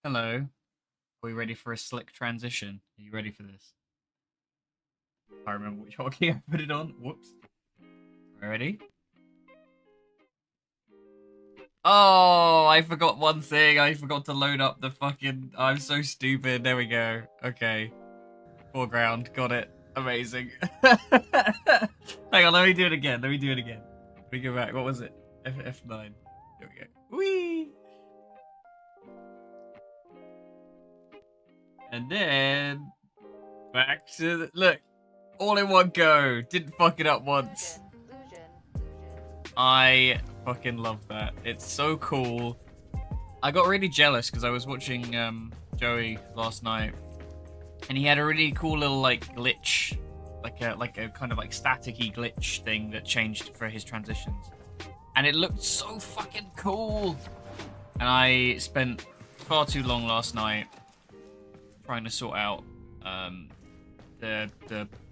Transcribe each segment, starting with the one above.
Hello. Are we ready for a slick transition? Are you ready for this? I remember which hotkey I put it on. Whoops. Ready? Oh, I forgot one thing. I forgot to load up the fucking... I'm so stupid. There we go. Okay. Foreground. Got it. Amazing. Hang on, let me do it again. Let me do it again. Let me go back. What was it? F9. There we go. Whee! And then... Back to the... Look. All in one go. Didn't fuck it up once. I fucking love that. It's so cool. I got really jealous because I was watching Joey last night, and he had a really cool little like glitch, like a kind of like staticky glitch thing that changed for his transitions, and it looked so fucking cool. And I spent far too long last night trying to sort out the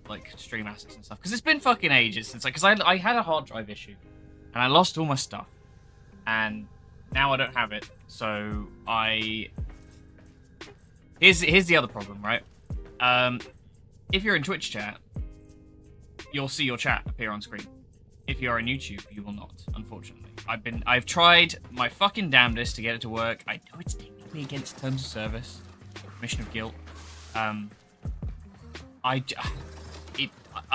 like stream assets and stuff because it's been fucking ages since because I had a hard drive issue. And I lost all my stuff. And now I don't have it. So Here's the other problem, right? If you're in Twitch chat, you'll see your chat appear on screen. If you're on YouTube, you will not, unfortunately. I've tried my fucking damnedest to get it to work. I know it's technically against terms of service. Mission of guilt. I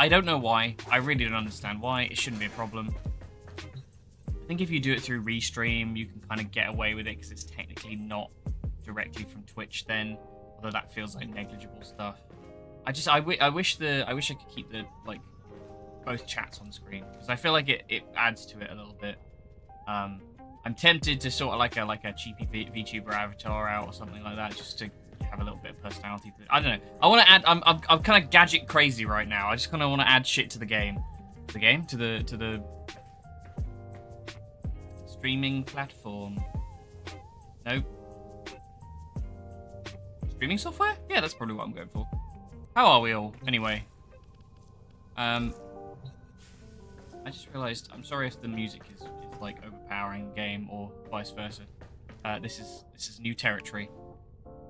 don't know why. I really don't understand why. It shouldn't be a problem. I think if you do it through Restream, you can kind of get away with it because it's technically not directly from Twitch then, although that feels like negligible stuff. I wish I could keep the like both chats on screen because I feel like it adds to it a little bit. I'm tempted to sort of like a cheapy VTuber avatar out or something like that just to have a little bit of personality to it. I don't know. I want to add. I'm kind of gadget crazy right now. I just kind of want to add shit to the game. To the streaming platform. Nope. Streaming software? Yeah, that's probably what I'm going for. How are we all? Anyway. I just realized, I'm sorry if the music is like overpowering the game or vice versa. This is new territory.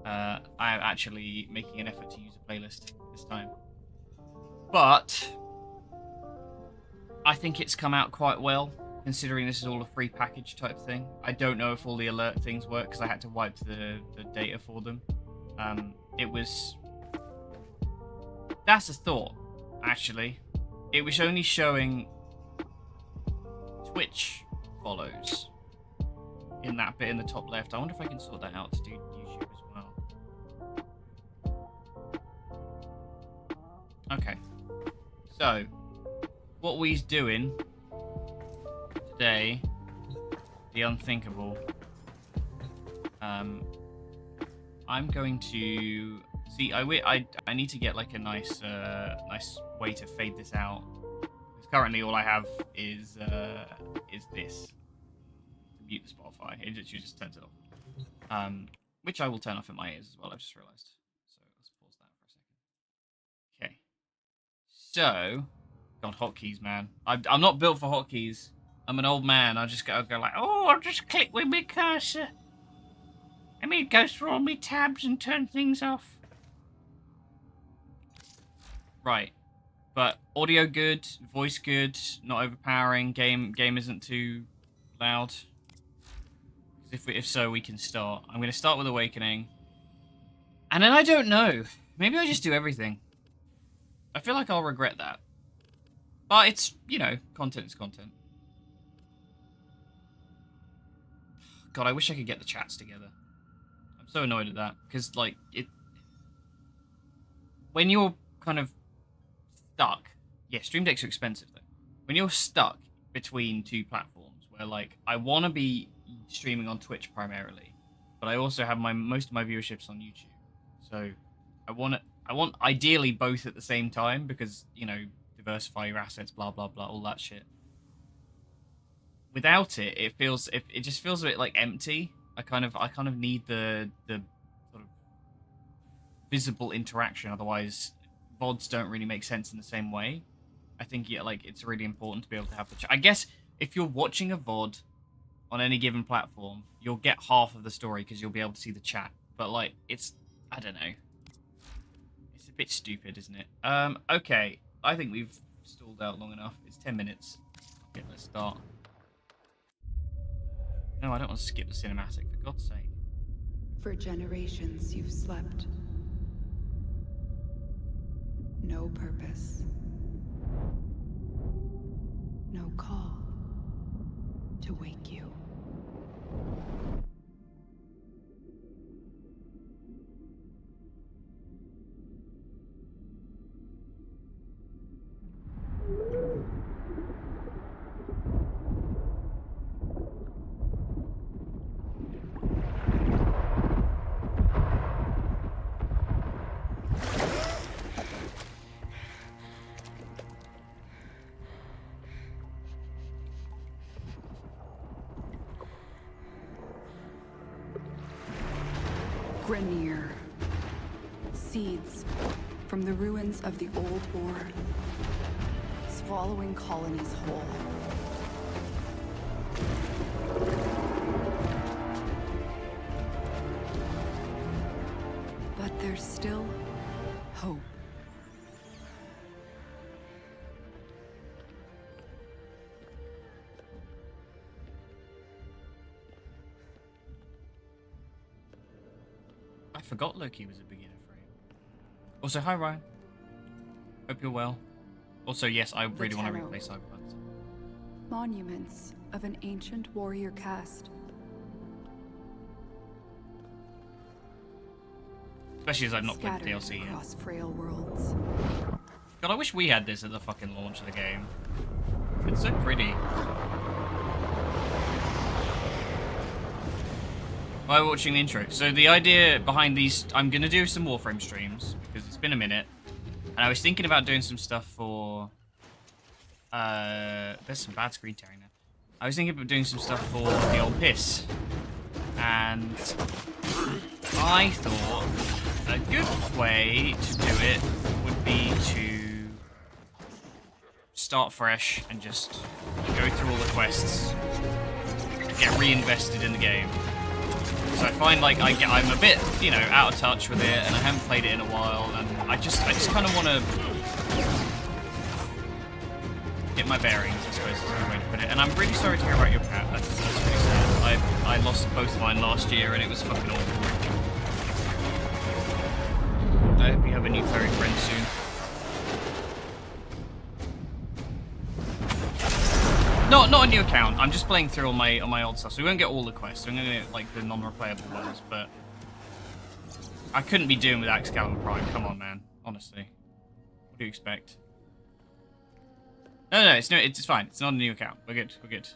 I am actually making an effort to use a playlist this time. But I think it's come out quite well, considering this is all a free package type thing. I don't know if all the alert things work because I had to wipe the data for them. It was... That's a thought, actually. It was only showing Twitch follows in that bit in the top left. I wonder if I can sort that out to do YouTube as well. Okay. So, what we's doing today, the unthinkable. I'm going to see. I need to get like a nice way to fade this out. Because currently all I have is this. To mute the Spotify. It literally just turns it off. Which I will turn off in my ears as well. I've just realised. So let's pause that for a second. Okay. So, God, hotkeys, man. I'm not built for hotkeys. I'm an old man. I just go like, oh, I'll just click with my cursor. I mean, it goes through all my tabs and turn things off. Right. But audio good, voice good, not overpowering. Game isn't too loud. If so, we can start. I'm going to start with Awakening. And then I don't know. Maybe I just do everything. I feel like I'll regret that. But it's, you know, content is content. God, I wish I could get the chats together. I'm so annoyed at that. Because, like, when you're kind of stuck... Yeah, Stream Decks are expensive, though. When you're stuck between two platforms, where, like, I want to be streaming on Twitch primarily, but I also have most of my viewerships on YouTube. So, I want ideally both at the same time, because, you know, diversify your assets, blah, blah, blah, all that shit. Without it, it just feels a bit like empty. I kind of need the sort of visible interaction. Otherwise, VODs don't really make sense in the same way. I think like it's really important to be able to have the chat. I guess if you're watching a VOD on any given platform, you'll get half of the story because you'll be able to see the chat. but like it's, I don't know. It's a bit stupid, isn't it? Okay. I think we've stalled out long enough. It's 10 minutes. Okay, let's start. No, I don't want to skip the cinematic, for God's sake. For generations you've slept. No purpose. No call to wake you. Grenier. Seeds from the ruins of the old war, swallowing colonies whole. But there's still hope. I forgot Loki was a beginner frame. Also, hi Ryan. Hope you're well. Also, yes, I really want to replay Cyberpunk. Monuments of an ancient warrior caste. Especially as I've not played the DLC yet. Across frail worlds. God, I wish we had this at the fucking launch of the game. It's so pretty. While watching the intro. So the idea behind these, I'm going to do some Warframe streams, because it's been a minute. And I was thinking about doing some stuff for... there's some bad screen tearing there. I was thinking about doing some stuff for the old piss. And I thought a good way to do it would be to start fresh and just go through all the quests, get reinvested in the game. So I find like I'm a bit, you know, out of touch with it, and I haven't played it in a while, and I just kind of want to get my bearings, I suppose is the way to put it. And I'm really sorry to hear about your cat. That's really sad. I lost both of mine last year, and it was fucking awful. I hope you have a new furry friend soon. Not a new account. I'm just playing through on my old stuff, so we won't get all the quests. We're gonna get like the non-replayable ones, but I couldn't be doing without Excalibur Prime. Come on, man. Honestly, what do you expect? No, it's fine. It's not a new account. We're good. We're good.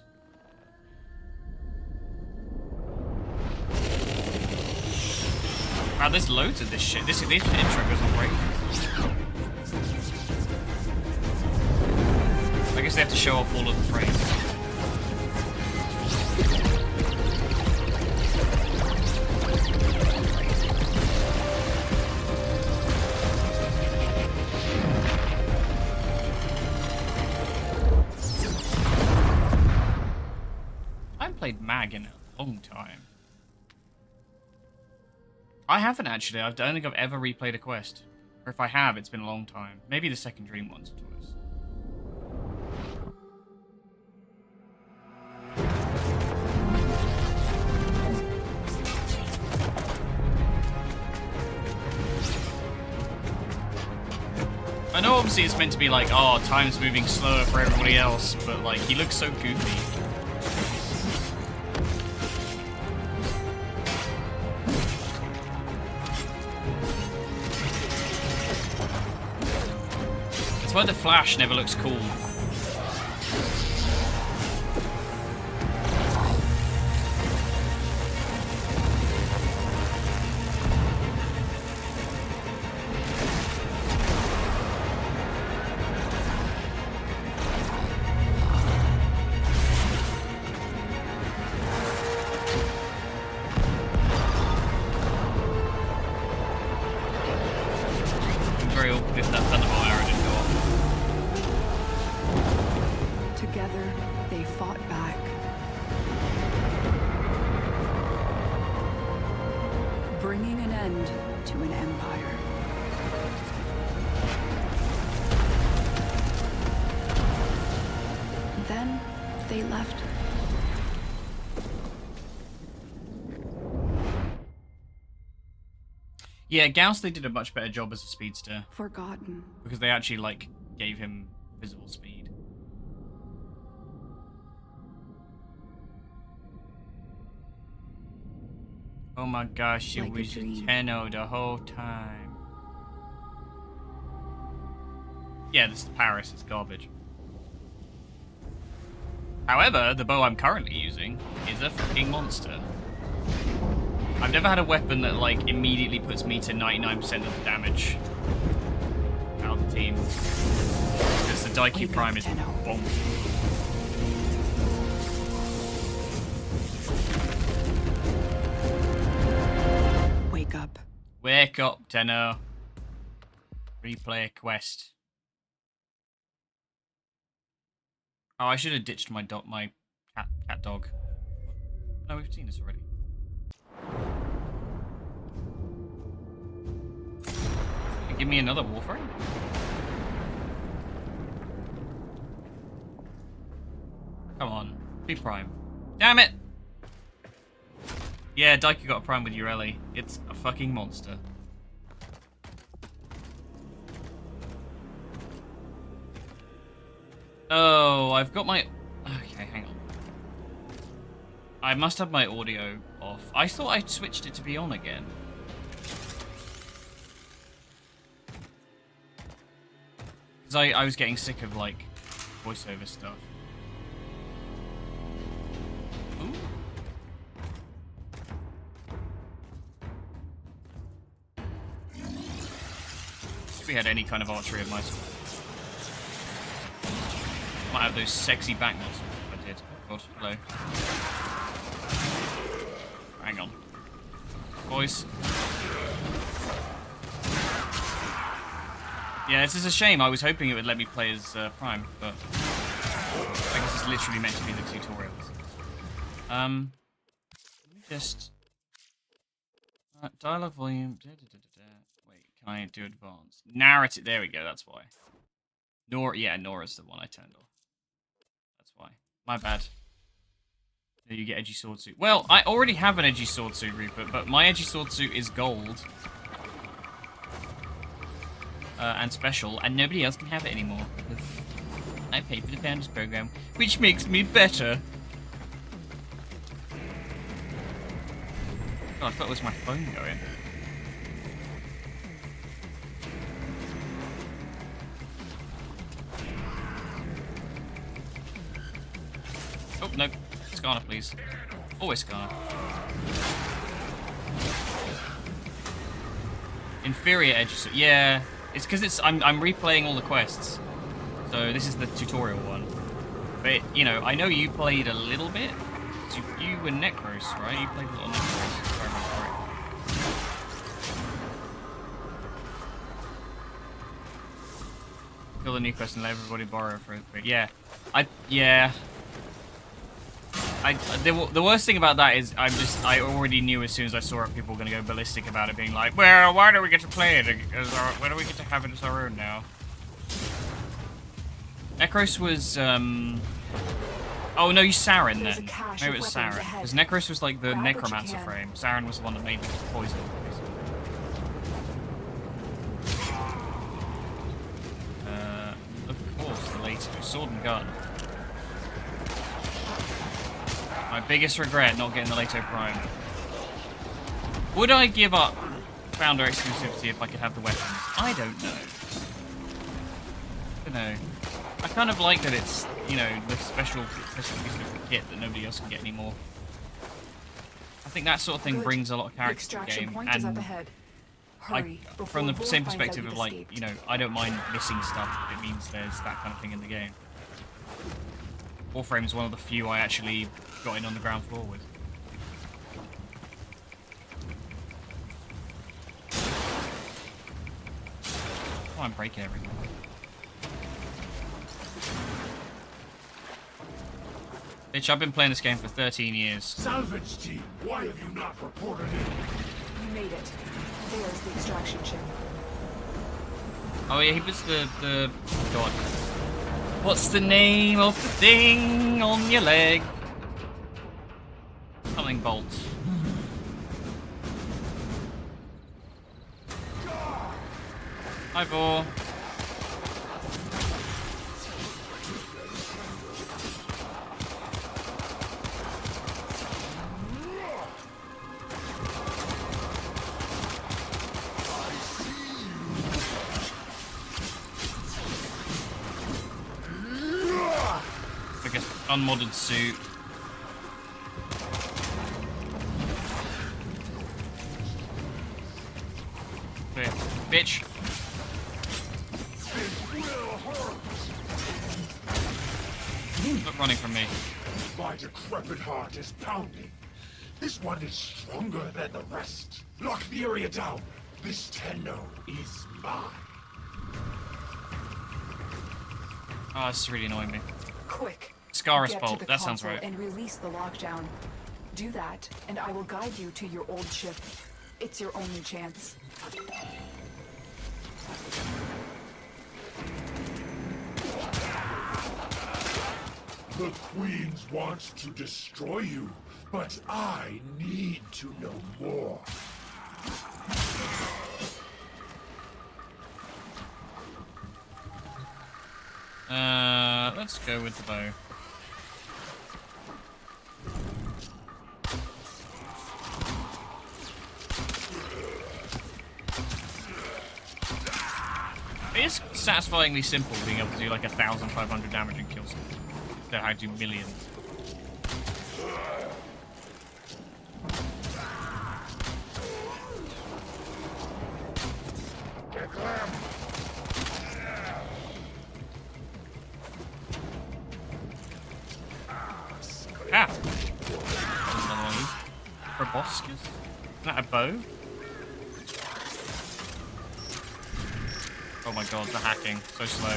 Wow, there's loads of this shit. This intro goes on break. I guess they have to show off all of the frames. I haven't played MAG in a long time. I haven't actually. I don't think I've ever replayed a quest. Or if I have, it's been a long time. Maybe the second Dream once or twice. I know obviously it's meant to be like, oh, time's moving slower for everybody else, but like, he looks so goofy. That's why the Flash never looks cool. Very awkward if that Thunderbolt arrow didn't go off. Together, they fought back. bringing an end to an empire. Then they left. Yeah, Gauss, they did a much better job as a speedster. Forgotten. Because they actually, like, gave him visible speed. Oh my gosh, it Like a was a dream. Tenno the whole time. Yeah, this is Paris, it's garbage. However, the bow I'm currently using is a fucking monster. I've never had a weapon that, like, immediately puts me to 99% of the damage out of the team. Because the Daiku Prime is bonk. Wake up. Wake up, Tenno. Replay quest. Oh, I should have ditched my cat dog. No, we've seen this already. Give me another Warframe? Come on. Be Prime. Damn it! Yeah, Daiku got a Prime with Ureli. It's a fucking monster. Oh, I've got my... Okay, hang on. I must have my audio off. I thought I'd switched it to be on again. Because I was getting sick of, like, voiceover stuff. Ooh. If we had any kind of archery at my school. Might have those sexy back muscles. I did. Oh god, hello. Hang on. Boys. Yeah, this is a shame. I was hoping it would let me play as Prime, but I guess it's literally meant to be the tutorials. Let me just... dialogue volume... Wait, can I do advanced? Narrative, there we go, that's why. Nora's the one I turned off. That's why. My bad. You get edgy sword suit. Well, I already have an edgy sword suit, Rupert, but my edgy sword suit is gold. And special, and nobody else can have it anymore, because I pay for the Founders Program, which makes me better. God, I thought it was my phone going. Oh, no. Scanner, please. Always scanner. Inferior edges. Yeah, it's because I'm replaying all the quests. So this is the tutorial one. But, you know, I know you played a little bit. So you were Necros, right? You played a little Necros, if I remember correctly. Kill the new quest and let everybody borrow for it. Yeah. The worst thing about that is I already knew as soon as I saw it, people were going to go ballistic about it, being like, well, why do we get to play it? Why do we get to have it as our own now? Necros was, oh no, you Saren then. Maybe it was Saren. Because Necros was like the Necromancer frame. Saren was the one that made the poison. Of course, the later sword and gun. My biggest regret, not getting the Leto Prime. Would I give up Founder exclusivity if I could have the weapons? I don't know. I don't know. I kind of like that it's, you know, the special piece of the kit that nobody else can get anymore. I think that sort of thing brings a lot of character to the game, and from the same perspective of, like, you know, I don't mind missing stuff if it means there's that kind of thing in the game. Warframe is one of the few I actually got in on the ground floor with. Oh, I'm breaking everything. Bitch, I've been playing this game for 13 years. Salvage team, why have you not reported in? made it. There's the extraction chip. Oh yeah, he was the god. What's the name of the thing on your leg? Something bolt. Hi, Vor. I guess unmodded suit. There, bitch. Stop running from me. My decrepit heart is pounding. This one is stronger than the rest. Lock the area down. This Tenno is mine. Oh, this is really annoying me. Quick. Scarus Get bolt, to the that sounds console right. and release the lockdown. Do that, and I will guide you to your old ship. It's your only chance. The Queens want to destroy you, but I need to know more. Let's go with the bow. It is satisfyingly simple being able to do like 1,500 damage and kill something. Instead of how to do millions. Ah! Another one of these. Proboscis? Is that a bow? Oh my god, the hacking. So slow.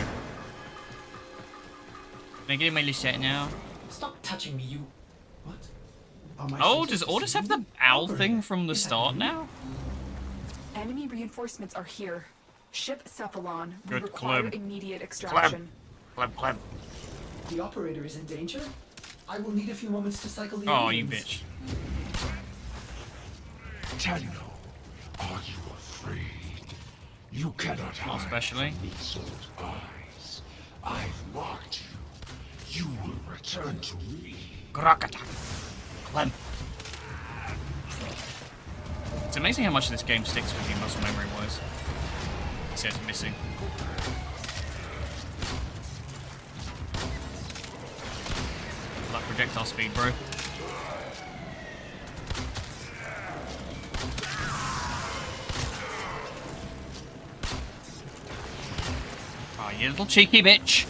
Can I get in my Lisette now? Stop touching me, you... What? Are my Oh, senses does Ordis have deceiving the me? owl Over thing there. from the Is that start you? now? Enemy reinforcements are here. Ship Cephalon. We Good require club. immediate extraction. Clem. The operator is in danger? I will need a few moments to cycle the Oh, you aliens. bitch. Tenno, are you afraid? You cannot hide Especially. from these old eyes. I've marked you. You will return to me. Grakata. Clem. It's amazing how much of this game sticks with you muscle memory wise. It says missing. That projectile speed, bro. Oh, you little cheeky bitch.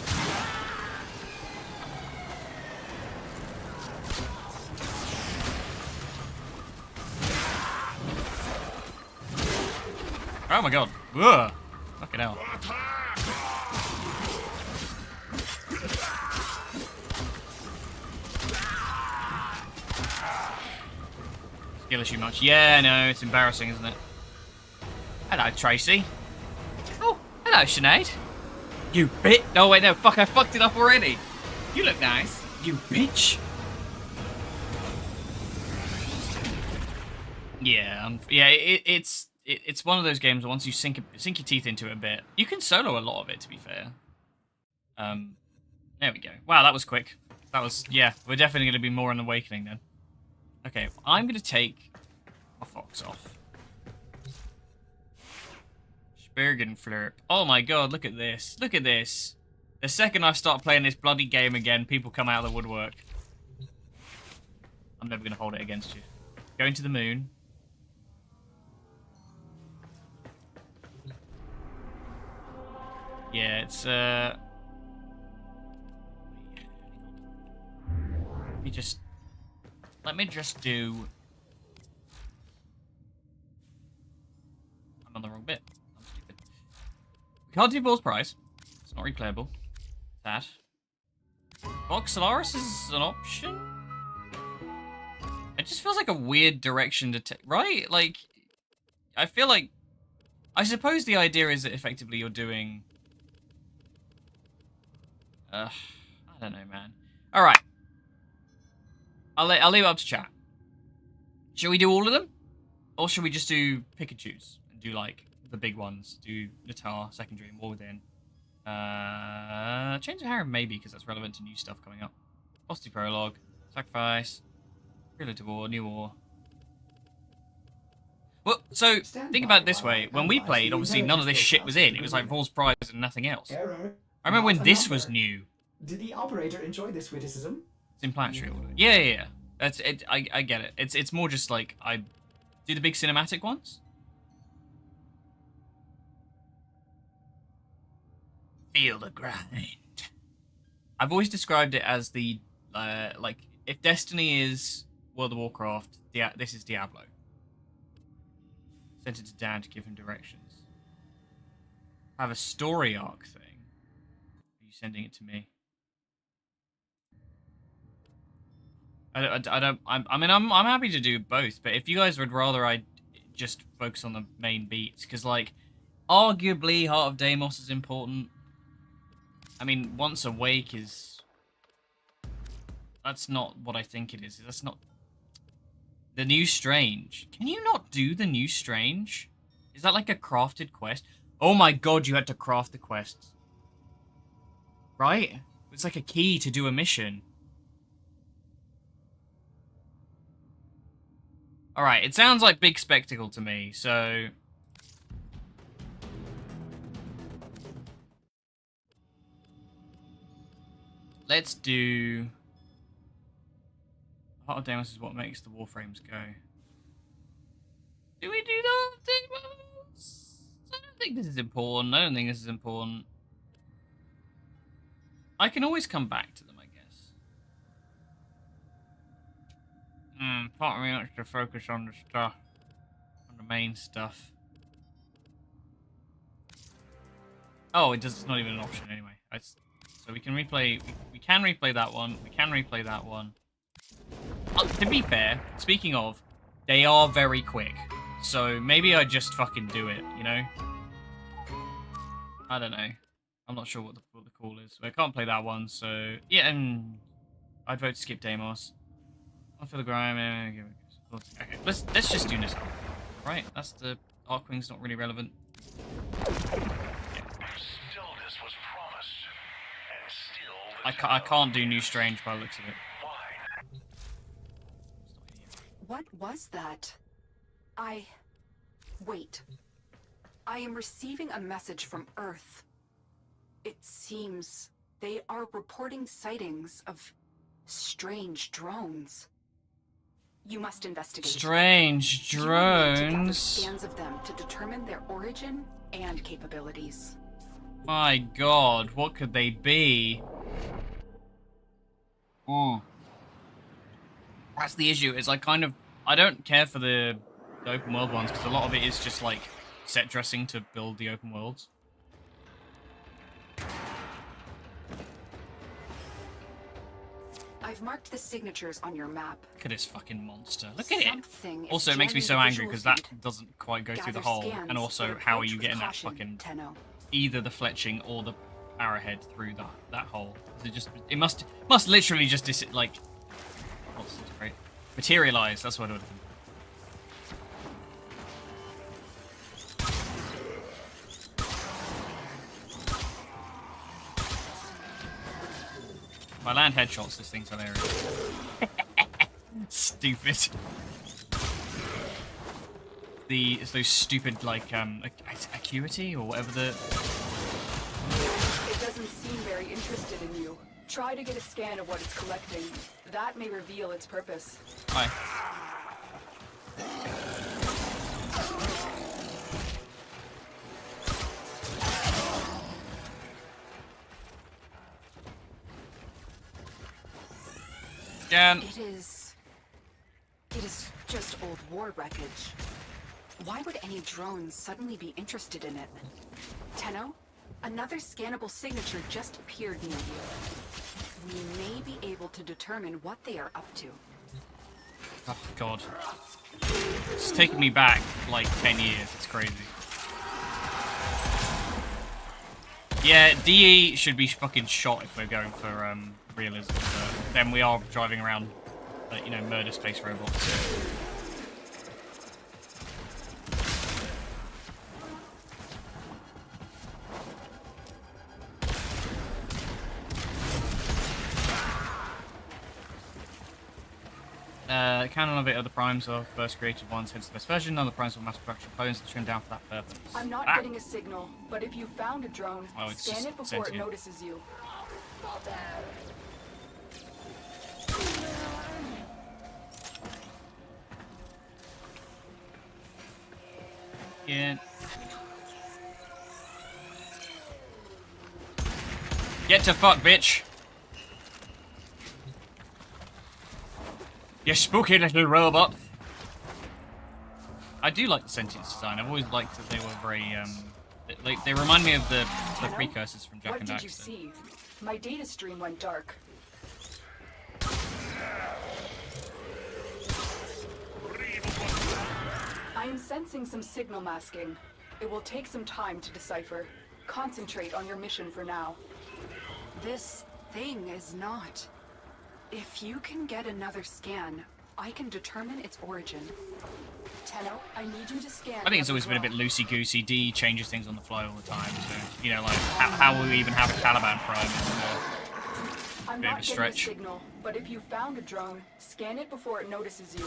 Oh my god. Ugh. Fucking hell. Skill issue much. Yeah, no, it's embarrassing, isn't it? Hello, Tracy. Oh, hello, Sinead. You bit. Oh, wait, no, fuck, I fucked it up already. You look nice. You bitch. Yeah, it's one of those games where once you sink your teeth into it a bit, you can solo a lot of it, to be fair. There we go. Wow, that was quick. That was, yeah, we're definitely going to be more in Awakening then. Okay, I'm going to take my fox off. Spergenflurp. Oh my god, look at this. Look at this. The second I start playing this bloody game again, people come out of the woodwork. I'm never going to hold it against you. Going to the moon. Yeah, it's, Let me just do... I'm on the wrong bit. I'm stupid. We can't do Ball's Prize. It's not replayable. That. Vox Solaris is an option? It just feels like a weird direction to take, right? Like, I feel like... I suppose the idea is that effectively you're doing... I don't know, man. Alright. I'll leave it up to chat. Should we do all of them? Or should we just do pick and choose? And do, like, the big ones. Do Natar, Secondary, and War Within. Chains of Harem maybe, because that's relevant to new stuff coming up. Hostility Prologue. Sacrifice. Prelude to War. New War. Well, so, think about it this way. When we played, obviously none of this shit was in. It was like False Prize and nothing else. Error. I remember when Not this another. was new. Did the operator enjoy this witticism? It's in planetary order. Yeah. That's it. I get it. It's more just like I do the big cinematic ones. Feel the grind. I've always described it as the like if Destiny is World of Warcraft, this is Diablo. Sent it to Dan to give him directions. Have a story arc thing. Are you sending it to me? I'm happy to do both, but if you guys would rather I just focus on the main beats, because like, arguably Heart of Deimos is important. I mean, Once Awake is... That's not what I think it is. That's not... The New Strange. Can you not do the New Strange? Is that like a crafted quest? Oh my god, you had to craft the quests. Right? It's like a key to do a mission. Alright, it sounds like big spectacle to me, so... Let's do... Heart of Deimos is what makes the Warframes go. Do we do Heart of Deimos? I don't think this is important. I don't think this is important. I can always come back to them, I guess. Part of me wants to focus on the stuff. On the main stuff. Oh, it's not even an option anyway. So we can replay... We can replay that one. We can replay that one. To be fair, speaking of, they are very quick. So maybe I just fucking do it, you know? I don't know. I'm not sure what the call is. I can't play that one, so... Yeah, and... I'd vote to skip Deimos. I'll feel the grime. Okay, let's just do this. Right, that's the... Arcwing's not really relevant. I can't do New Strange by the looks of it. What was that? Wait. I am receiving a message from Earth. It seems they are reporting sightings of strange drones. You must investigate. Strange You will need to gather drones? scans of them to determine their origin and capabilities. My god, what could they be? That's the issue, is I don't care for the open world ones, because a lot of it is just like set dressing to build the open worlds. I've marked the signatures on your map. Look at this fucking monster. Look at it! Something is Also, it makes me jamming so the angry, visual because that feed. doesn't quite go through the Gather hole. scans, And also, but how are approach you with getting that caution, fucking... Tenno. Either the fletching or the arrowhead through that hole? It must literally just like... Oh, this is great. Materialize, that's what it would be. If I land headshots, this thing's hilarious. Stupid. It's those stupid, like, acuity or whatever the... It doesn't seem very interested in you. Try to get a scan of what it's collecting. That may reveal its purpose. Hi. Jan. It is just old war wreckage. Why would any drones suddenly be interested in it? Tenno, another scannable signature just appeared near you. We may be able to determine what they are up to. Oh, God. It's taken me back, like, 10 years. It's crazy. Yeah, DE should be fucking shot if we're going for realism. But then we are driving around, you know, murder space robots. Canon of it are the primes of first created ones, hence the best version. None of the primes of mass production clones are trimmed down for that purpose. I'm not getting a signal, but if you found a drone, scan it before it notices you. Yeah. Get to fuck, bitch! You spooky little robot. I do like the sentience design. I've always liked that they were very, they remind me of the precursors from Jack and Daxter. What did you see? My data stream went dark. I am sensing some signal masking. It will take some time to decipher. Concentrate on your mission for now. This thing is not. If you can get another scan, I can determine its origin. Tenno, I need you to scan. I think it's always been a bit loosey-goosey. D changes things on the fly all the time, so, you know, like, how will we even have a Caliban Prime is I'm a bit of not a stretch. getting a signal, but if you found a drone, scan it before it notices you.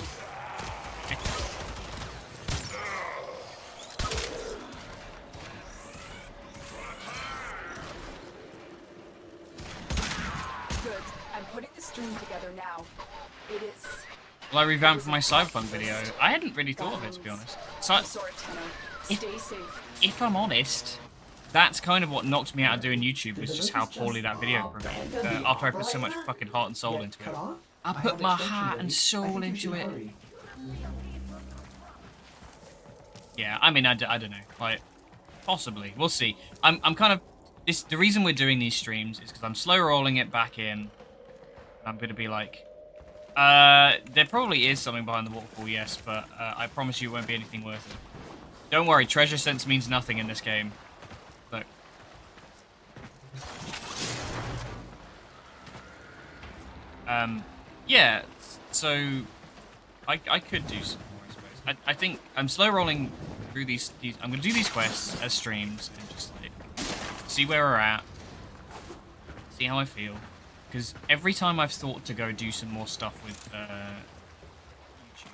Good. I'm putting the stream together now. It is. Well, I revamped my Cyberpunk video. I hadn't really thought of it, to be honest. So, Stay safe. if I'm honest, that's kind of what knocked me out of doing YouTube, was just how poorly that video prevailed. After I put so much fucking heart and soul into it. I put my heart and soul into it. Yeah, I mean, I don't know. Like, possibly. We'll see. I'm kind of... The reason we're doing these streams is because I'm slow rolling it back in. I'm going to be like... there probably is something behind the waterfall, yes, but I promise you it won't be anything worth it. Don't worry, treasure sense means nothing in this game. Look. Yeah, so I could do some more, I suppose. I think I'm slow rolling through these I'm going to do these quests as streams and just like see where we're at, see how I feel. Because every time I've thought to go do some more stuff with YouTube,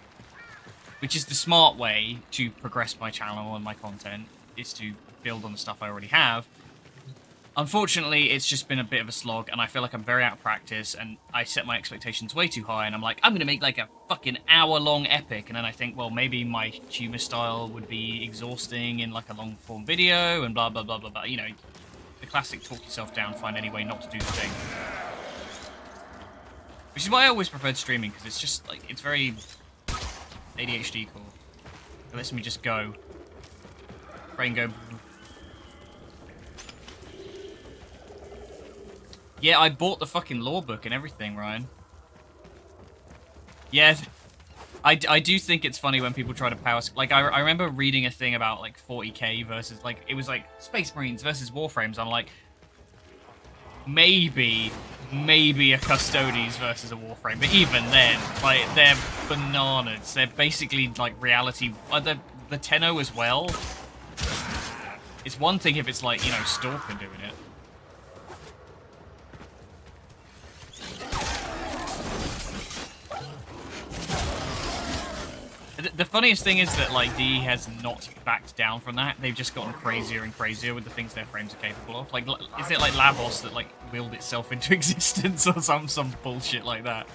which is the smart way to progress my channel and my content, is to build on the stuff I already have. Unfortunately, it's just been a bit of a slog, and I feel like I'm very out of practice, and I set my expectations way too high, and I'm like, I'm going to make like a fucking hour-long epic, and then I think, well, maybe my humor style would be exhausting in like a long-form video, and blah, blah, blah, blah, blah. You know, the classic talk yourself down, find any way not to do the thing. Which is why I always preferred streaming, because it's just, like, it's very ADHD cool. It lets me just go. Brain go... Yeah, I bought the fucking law book and everything, Ryan. Yeah, I do think it's funny when people try to power... Like, I remember reading a thing about, like, 40k versus, like, it was, like, Space Marines versus Warframes. I'm like, maybe a Custodes versus a Warframe. But even then, like, they're bananas. They're basically, like, reality... the Tenno as well. It's one thing if it's, like, you know, Stalker doing it. The funniest thing is that, like, DE has not backed down from that. They've just gotten crazier and crazier with the things their frames are capable of. Like, is it like Lavos that, like, willed itself into existence or some bullshit like that?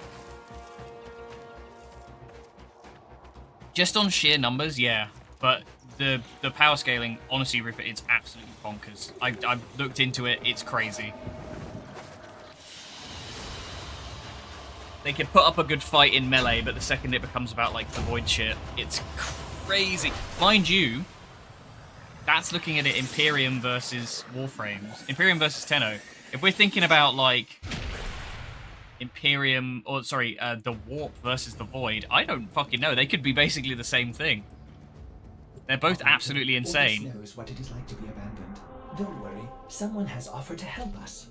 Just on sheer numbers, yeah. But the power scaling, honestly, Rupert, it's absolutely bonkers. I've looked into it, it's crazy. They could put up a good fight in melee, but the second it becomes about, like, the void shit, it's crazy. Mind you, that's looking at it Imperium versus Warframes. Imperium versus Tenno. If we're thinking about, like, Imperium, or sorry, the Warp versus the Void. I don't fucking know. They could be basically the same thing. They're both absolutely insane. Orbis knows what it is like to be abandoned. Don't worry, someone has offered to help us.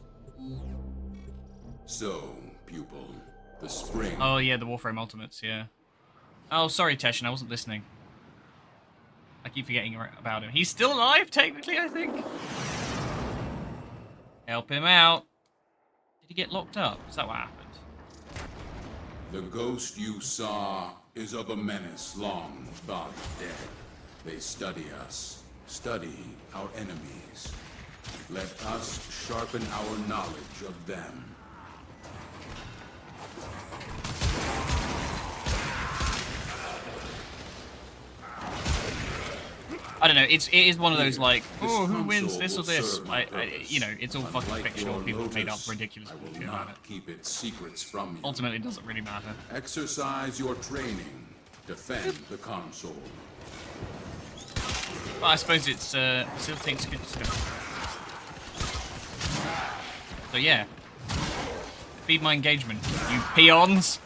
So, pupil, the spring. Oh yeah, the Warframe Ultimates, yeah. Oh, sorry, Teshin, I wasn't listening. I keep forgetting about him. He's still alive, technically, I think. Help him out. Did he get locked up? Is that what happened? The ghost you saw is of a menace long thought dead. They study us, study our enemies. Let us sharpen our knowledge of them. I don't know. It is one of those like, This oh, who console wins this or will this? serve my You know, it's all fucking Unlike fictional. your People have made up Lotus, ridiculous I will bullshit about it. not keep its secrets from you. Ultimately, it doesn't really matter. Exercise your training. Defend the console. But I suppose it's still things good to do. So yeah, feed my engagement, you peons.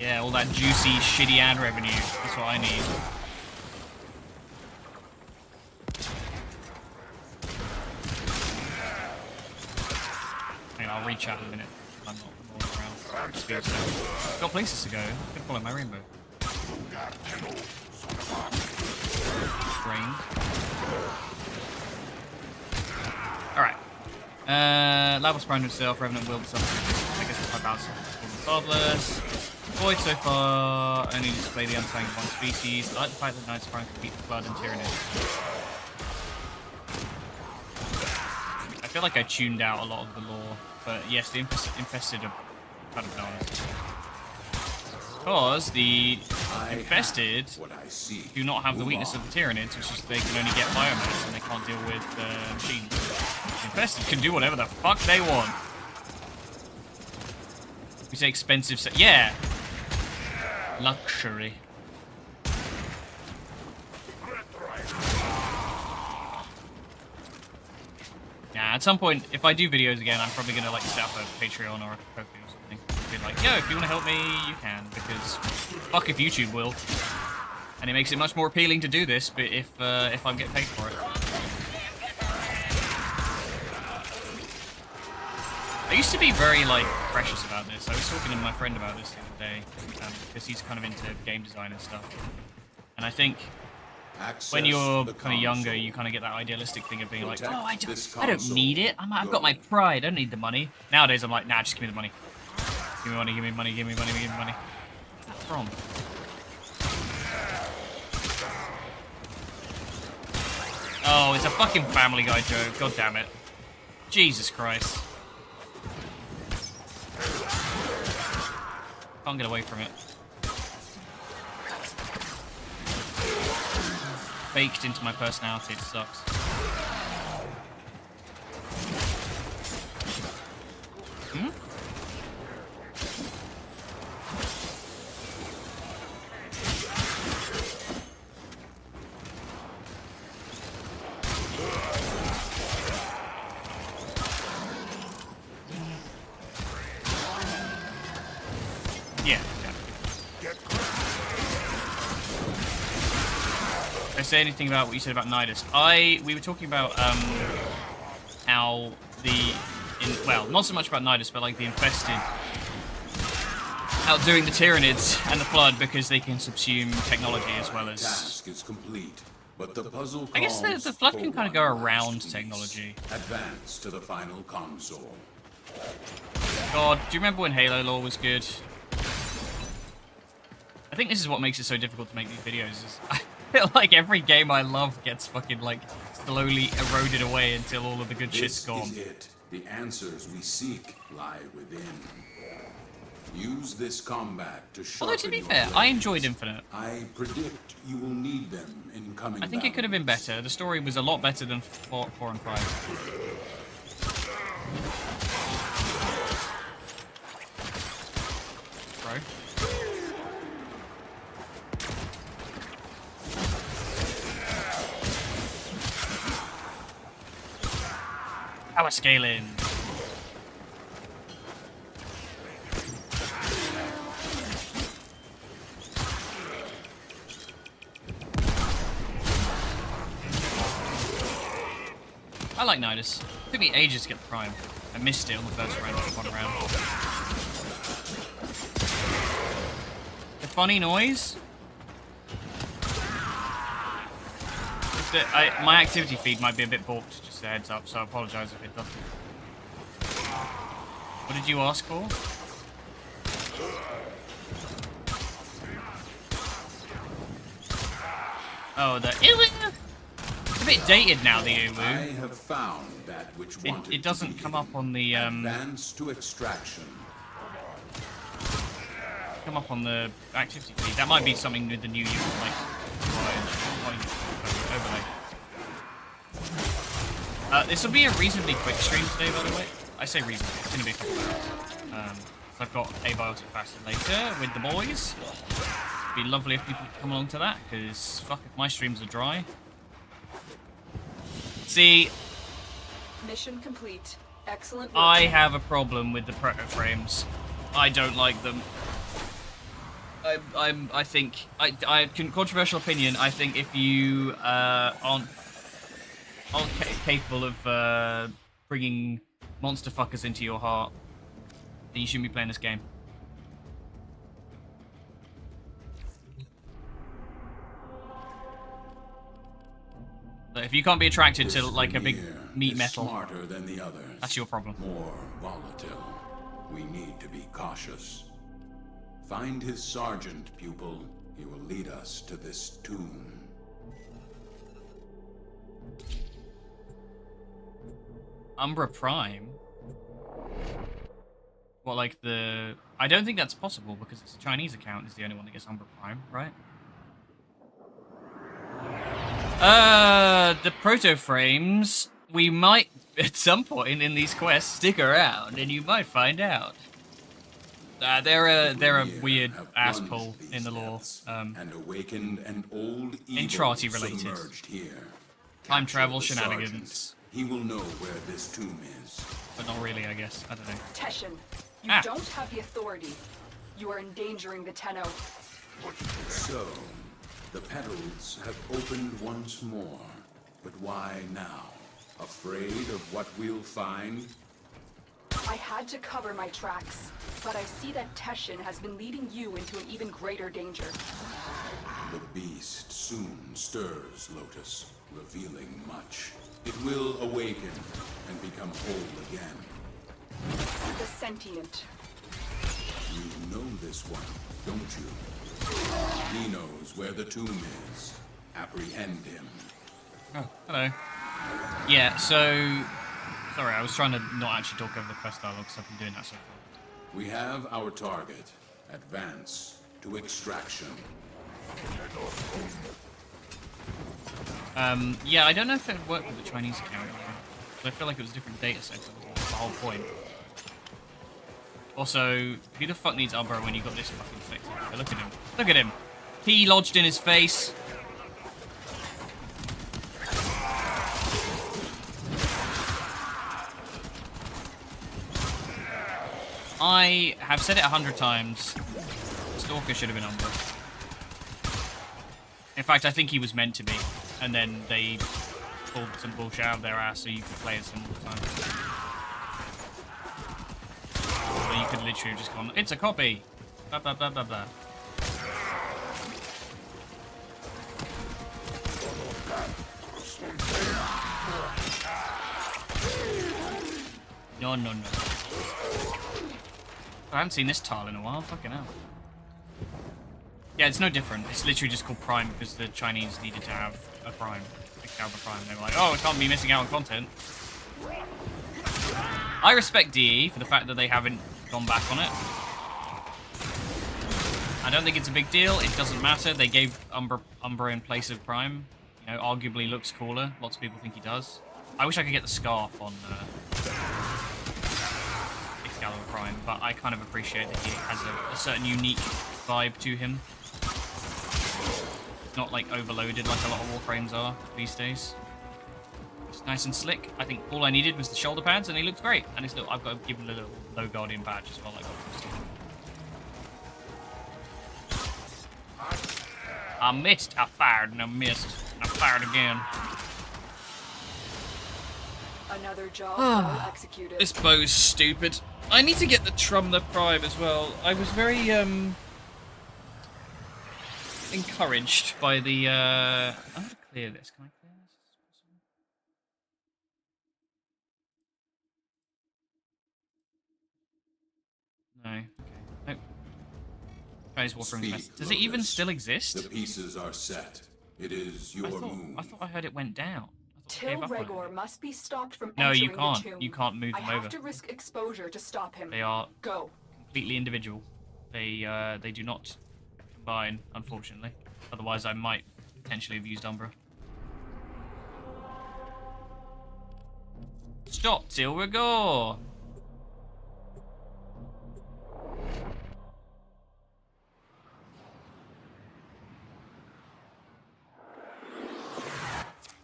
Yeah, all that juicy, shitty ad revenue. That's what I need. Hang on, I'll reach out in a minute. I'm not rolling around. I've got places to go. I'm gonna follow my rainbow. Drained. Alright. Lava sprung himself, Revenant willed himself. I guess it's my balance. Regardless. Void so far only display the untagged one species. I like the fact that Night Sprung can beat the Flood and Tyranid. I feel like I tuned out a lot of the lore, but yes, the infested are kind of nice. Because the infested What I see. do not have the Move weakness on. of the Tyranids, which is they can only get biomass and they can't deal with machines. The infested can do whatever the fuck they want. We say expensive, yeah. Luxury. Yeah, at some point, if I do videos again, I'm probably gonna like set up a Patreon or a Ko-fi or something. Be like, yo, if you want to help me, you can, because fuck if YouTube will. And it makes it much more appealing to do this, but if I'm getting paid for it. I used to be very like precious about this. I was talking to my friend about this the other day, because he's kind of into game design and stuff. And I think when you're kind of younger, you kind of get that idealistic thing of being like, oh, I don't need it. I've got my pride. I don't need the money. Nowadays, I'm like, nah, just give me the money. Give me money, give me money, give me money, give me money. Where's that from? Oh, it's a fucking Family Guy joke. God damn it. Jesus Christ. Can't get away from it. Baked into my personality, it sucks. Hmm? Yeah. Did I say anything about what you said about Nidus? We were talking about how well, not so much about Nidus, but like the infested outdoing the Tyranids and the Flood because they can subsume technology as well as. Task is complete, but the puzzle. I guess the Flood can kind of go around technology. Advance to the final console. God, do you remember when Halo lore was good? I think this is what makes it so difficult to make these videos. Is I feel like every game I love gets fucking like slowly eroded away until all of the good shit's gone. This is it. The answers we seek lie within. Use this combat to sharpen. Although to be your fair, blade. I enjoyed Infinite. I predict you will need them in coming. I think it could have been better. The story was a lot better than 4 and 5. Bro. Power scaling. I like Nidus. It took me ages to get the Prime. I missed it on the first round, one round. The funny noise? Is that my activity feed might be a bit balked, just a heads up, so I apologise if it doesn't. What did you ask for? Oh, the Iwi! It's a bit dated now, the I Uwu. have found that which wanted It doesn't to be come up hidden. on the Advance to extraction. come up on the activity feed. That might be something with the new Uwu, like overlay. This will be a reasonably quick stream today, by the way. I say reasonably, it's gonna be a couple of hours. So I've got Abiotic faster later with the boys. It'd be lovely if people could come along to that, because fuck if my streams are dry. See, Mission complete. Excellent work. I have a problem with the proto frames. I don't like them. I think controversial opinion. I think if you aren't capable of bringing monster fuckers into your heart, then you shouldn't be playing this game. If you can't be attracted to like a big meat metal, Smarter than the others. that's your problem. More volatile. We need to be cautious. Find his sergeant, pupil. He will lead us to this tomb. Umbra Prime? What, like the... I don't think that's possible because it's a Chinese account is the only one that gets Umbra Prime, right? The proto frames, we might, at some point in these quests, stick around and you might find out. They're a weird Have ass plunged pull these in the lore. depths and awakened an old evil Intrati related. submerged here. Time Capture travel the shenanigans. sergeant. He will know where this tomb is. But not really, I guess. I don't know. Teshin, you Ah. don't have the authority. You are endangering the Tenno. So, the petals have opened once more. But why now? Afraid of what we'll find? I had to cover my tracks, but I see that Teshin has been leading you into an even greater danger. The beast soon stirs, Lotus, revealing much. It will awaken and become whole again. The sentient. You know this one, don't you? He knows where the tomb is. Apprehend him. Oh, hello. Yeah, so... Sorry, I was trying to not actually talk over the quest dialogue because I've been doing that so far. We have our target. Advance to extraction. Yeah, I don't know if it would work with the Chinese account. But I feel like it was a different data set. That's the whole point. Also, who the fuck needs Umbra when you got this fucking fixed? Look at him. Look at him. He lodged in his face. I have said it 100 times. Stalker should have been Umbra. In fact, I think he was meant to be. And then they pulled some bullshit out of their ass so you could play as him all the time. So you could literally have just gone, it's a copy! Blah blah blah blah blah. No, no, no. I haven't seen this tile in a while, fucking hell. Yeah, it's no different. It's literally just called Prime because the Chinese needed to have a Prime. Excalibur Prime. They were like, oh, it can't be missing out on content. I respect DE for the fact that they haven't gone back on it. I don't think it's a big deal. It doesn't matter. They gave Umbra in place of Prime. You know, arguably looks cooler. Lots of people think he does. I wish I could get the scarf on Excalibur Prime, but I kind of appreciate that he has a certain unique vibe to him. It's not like overloaded like a lot of Warframes are these days. Just nice and slick. I think all I needed was the shoulder pads, and he looks great. And it's I've got to give him a little low guardian badge as well. I got from Steam. I missed. I fired and I missed. I fired again. Another job well executed. This bow's stupid. I need to get the Trumler Prime as well. I was very encouraged by the I'm gonna clear this. Can I clear this? No. Okay. Nope. Tries Warframe Quest. Does it even still exist? The pieces are set. It is your moon. I thought I heard it went down. Till Regor must be stopped from no, entering you can't. the tomb. You can't move them I have over. to risk exposure to stop him. They are Go. completely individual. They do not combine, unfortunately. Otherwise, I might potentially have used Umbra. Stop, Till Regor!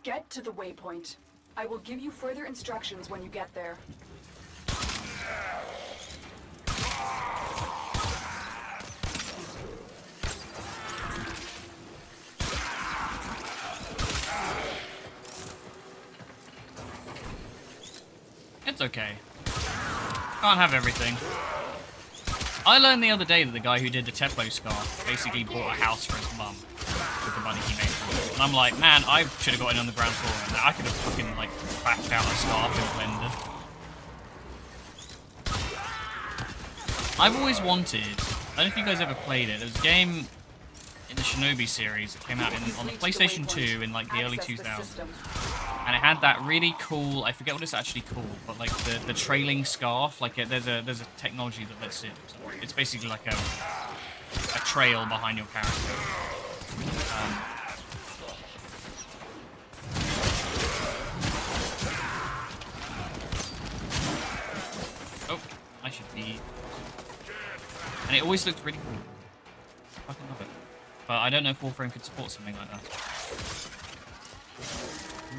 Get to the waypoint. I will give you further instructions when you get there. It's okay. Can't have everything. I learned the other day that the guy who did the Teplo scarf basically bought a house for his mum with the money he made from it. And I'm like, man, I should have got in on the ground floor and I could have fucking like cracked out a scarf in Blender. I've always wanted, I don't know if you guys ever played it, there was a game in the Shinobi series that came out on the PlayStation 2 in like the early 2000s. And it had that really cool, I forget what it's actually called, but like the trailing scarf, like there's a technology that lets it, it's basically like a trail behind your character. Oh, I should be, and it always looked really cool. I fucking love it. But I don't know if Warframe could support something like that.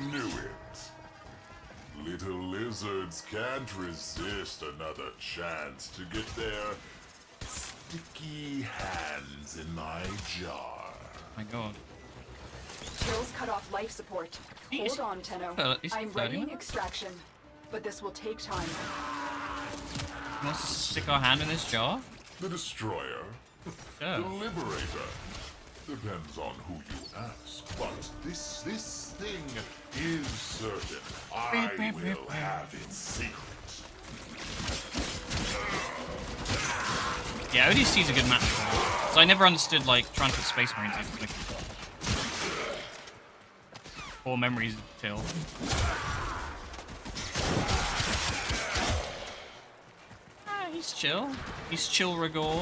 Knew it. Little lizards can't resist another chance to get their sticky hands in my jar. My god. Till's cut off life support. He's- Hold on, Tenno. is I'm flirting readying with her? extraction, but this will take time. He wants to stick our hand in his jar? The destroyer, the Oh. liberator. Depends on who you ask, but this thing is certain. I will have its secret. Yeah, ODST's a good match for it. So I never understood, like, trying to put Space Marines in. Like, poor memories of Till. Ah, he's chill. He's chill Regor.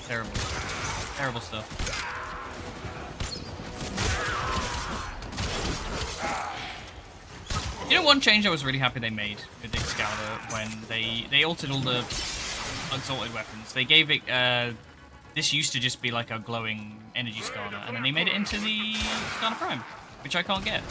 Terrible. Terrible stuff. You know one change I was really happy they made with the Excalibur when they altered all the exalted weapons. They gave it this used to just be like a glowing energy scanner, and then they made it into the Scanner Prime, which I can't get.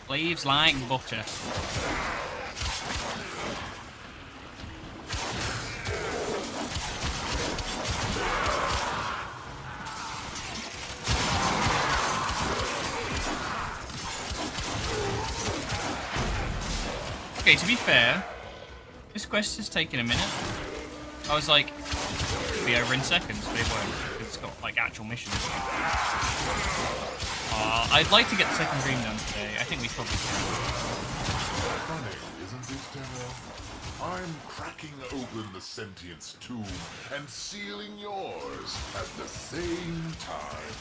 Leaves like butter. Okay, to be fair, this quest has taken a minute. I was like, it'll be over in seconds, but it won't, because it's got like actual missions. I'd like to get the second dream done today. I think we probably can. Funny, isn't it, Tenno? I'm cracking open the sentience tomb and sealing yours at the same time.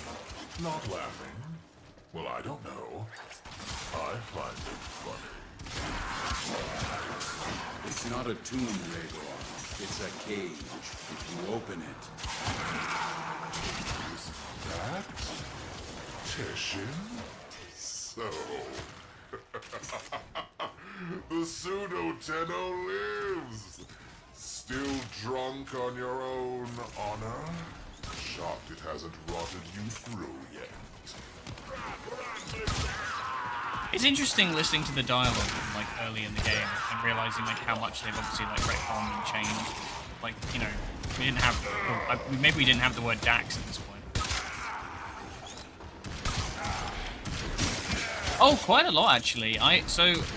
Not laughing. Well, I don't know. I find it funny. It's not a tomb, Rhaegar. It's a cage. If you open it, Is that Teshin? So, The pseudo-Tenno lives! Still drunk on your own honor? Shocked it hasn't rotted you through yet. It's interesting listening to the dialogue like early in the game and realizing like how much they've obviously like retconned and changed. Like, you know, we didn't have, well, maybe we didn't have the word Dax at this point. Oh, quite a lot actually. I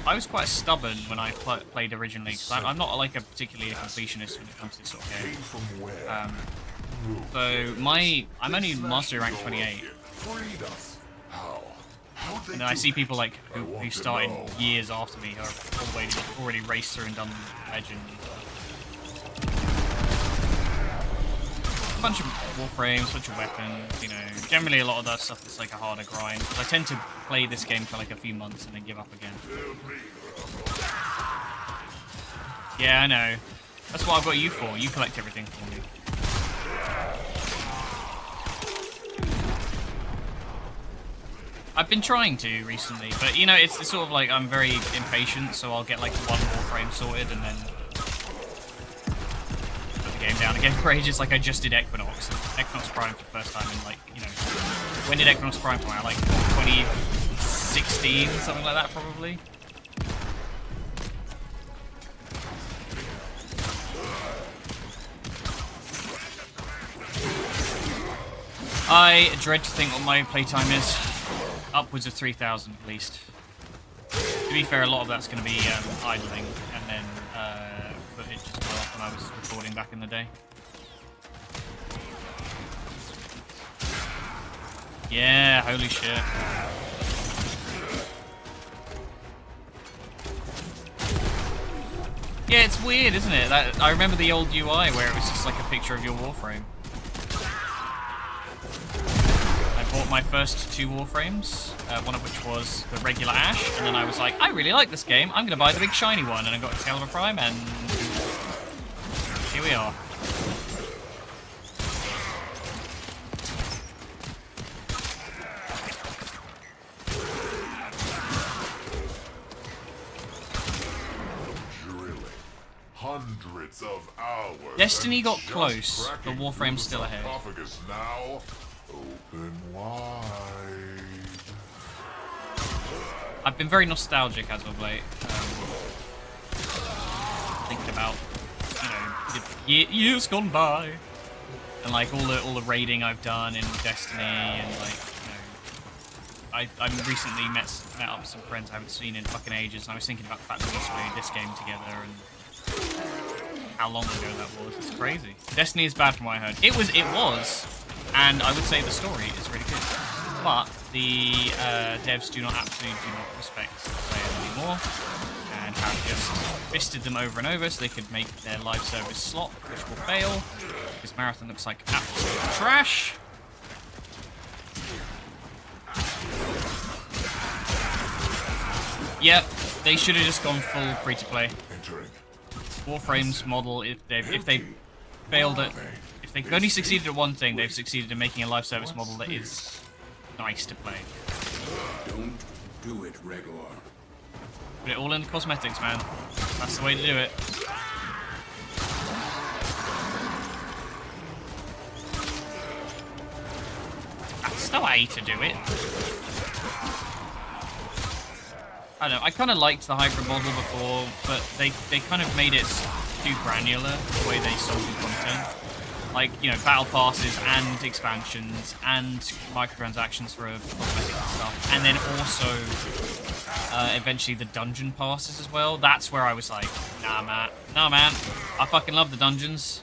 was quite stubborn when I played originally because I'm not like a particularly a completionist when it comes to this sort of game. So I'm only master rank 28. And then I see people like who started years after me who are already raced through and done legend. A bunch of warframes, a bunch of weapons, you know. Generally a lot of that stuff is like a harder grind. I tend to play this game for like a few months and then give up again. Yeah, I know. That's what I've got you for. You collect everything for me. I've been trying to recently, but you know, it's sort of like I'm very impatient, so I'll get like one warframe sorted and then put the game down again for ages. Like I just did Equinox Prime for the first time in like, you know, when did Equinox Prime come out? Like 2016, something like that probably. I dread to think what my playtime is. Upwards of 3,000 at least. To be fair, a lot of that's going to be idling and then footage as well when I was recording back in the day. Yeah, holy shit. Yeah, it's weird, isn't it? I remember the old UI where it was just like a picture of your Warframe. I bought my first 2 Warframes, one of which was the regular Ash, and then I was like, I really like this game, I'm going to buy the big shiny one, and I got Excalibur Prime, and here we are. Drilling. Hundreds of hours. Destiny got close, but Warframe's still ahead. Now. Open wide. I've been very nostalgic as of late. Thinking about, you know, years gone by, and like all the raiding I've done in Destiny, and like, you know, I recently met up with some friends I haven't seen in fucking ages, and I was thinking about the fact that we used to play this game together and how long ago that was. It's crazy. Destiny is bad from what I heard. It was. And I would say the story is really good. But the devs do not respect the player anymore, and have just fisted them over and over so they could make their live service slot, which will fail. This marathon looks like absolute trash. Yep, they should have just gone full free-to-play. Warframe's model, if they failed at... They've only succeeded at one thing. They've succeeded in making a live service model that is nice to play. Don't do it, Regor. Put it all in the cosmetics, man. That's the way to do it. That's the way to do it. I don't know. I kind of liked the hybrid model before, but they kind of made it too granular the way they sold the content. Like, you know, battle passes and expansions and microtransactions for cosmetic stuff, and then also eventually the dungeon passes as well. That's where I was like, nah man, I fucking love the dungeons.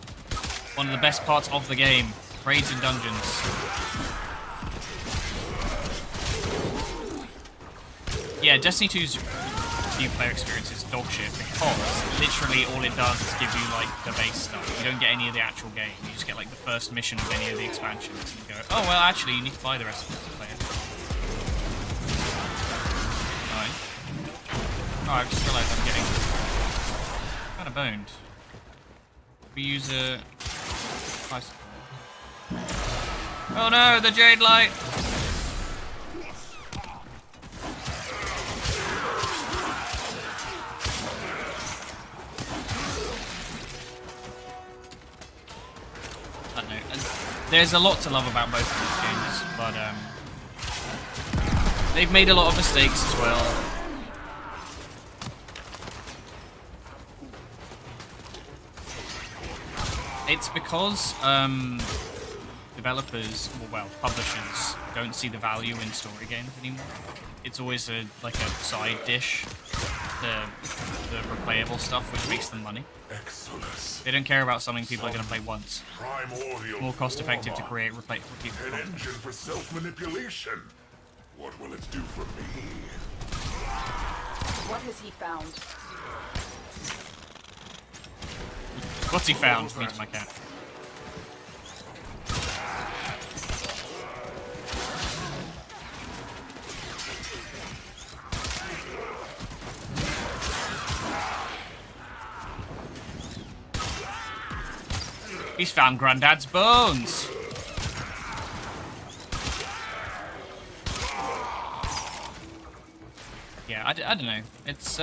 One of the best parts of the game, raids and dungeons. Yeah, Destiny 2's player experience is dog shit because literally all it does is give you like the base stuff. You don't get any of the actual game. You just get like the first mission of any of the expansions and you go, oh well, actually you need to buy the rest of it to play it. Alright. Oh, I've just realised I'm getting kind of boned. We use a bicycle. Oh no, the Jade Light! I don't know. There's a lot to love about both of these games, but they've made a lot of mistakes as well. It's because developers, well, publishers, don't see the value in story games anymore. It's always like a side dish, the replayable stuff, which makes them money. Excellence. They don't care about something people are going to play once. Primordial More cost effective to former. create repeat An content. engine for self-manipulation. What will it do for me? What has he found? What's he found? Means my cat. He's found Granddad's bones. Yeah, I don't know. It's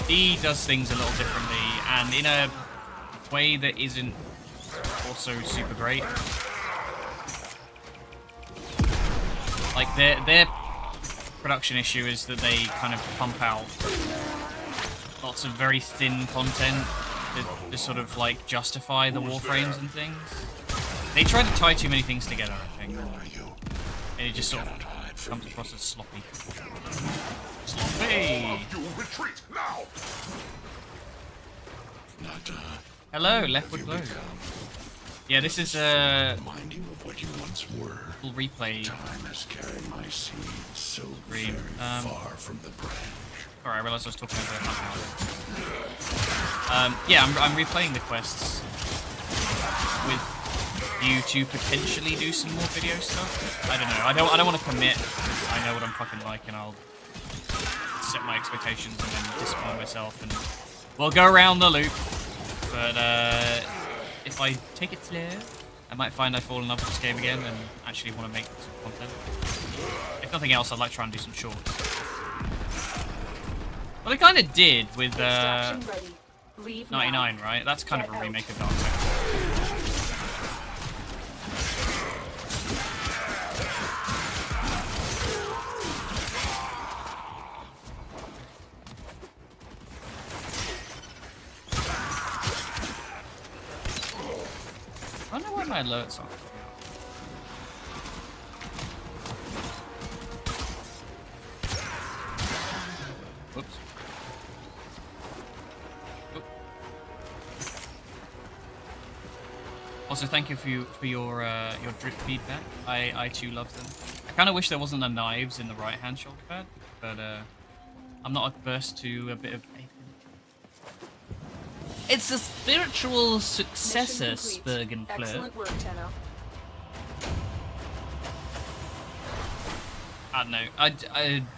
he does things a little differently, and in a way that isn't also super great. Like their production issue is that they kind of pump out lots of very thin content to sort of like justify the Warframes and things. They try to tie too many things together, I think, and it just sort of comes across as sloppy. Sloppy. You retreat now. Hello, leftward glow. Yeah, this is a Remind you of what you once were. little replay. Time has carried my seed so Dream. very far from the branch. Sorry, I realised I was talking over yeah, I'm replaying the quests with you to potentially do some more video stuff. I don't know. I don't want to commit. I know what I'm fucking like, and I'll set my expectations and then disappoint myself, and we'll go around the loop. But if I take it slow, I might find I fall in love with this game again and actually want to make some content. If nothing else, I'd like to try and do some shorts. Well, I kind of did with Extraction ready. Leave 99, now. right? That's kind of a Get out. remake of Dark Souls. I don't know why my alerts are. Whoops. Oop. Also, thank you for your drip feedback. I too love them. I kind of wish there wasn't the knives in the right hand shoulder pad, but I'm not adverse to a bit of. It's a spiritual successor, Mission complete. Spurg and Flirt. Excellent work, Tenno. I don't know.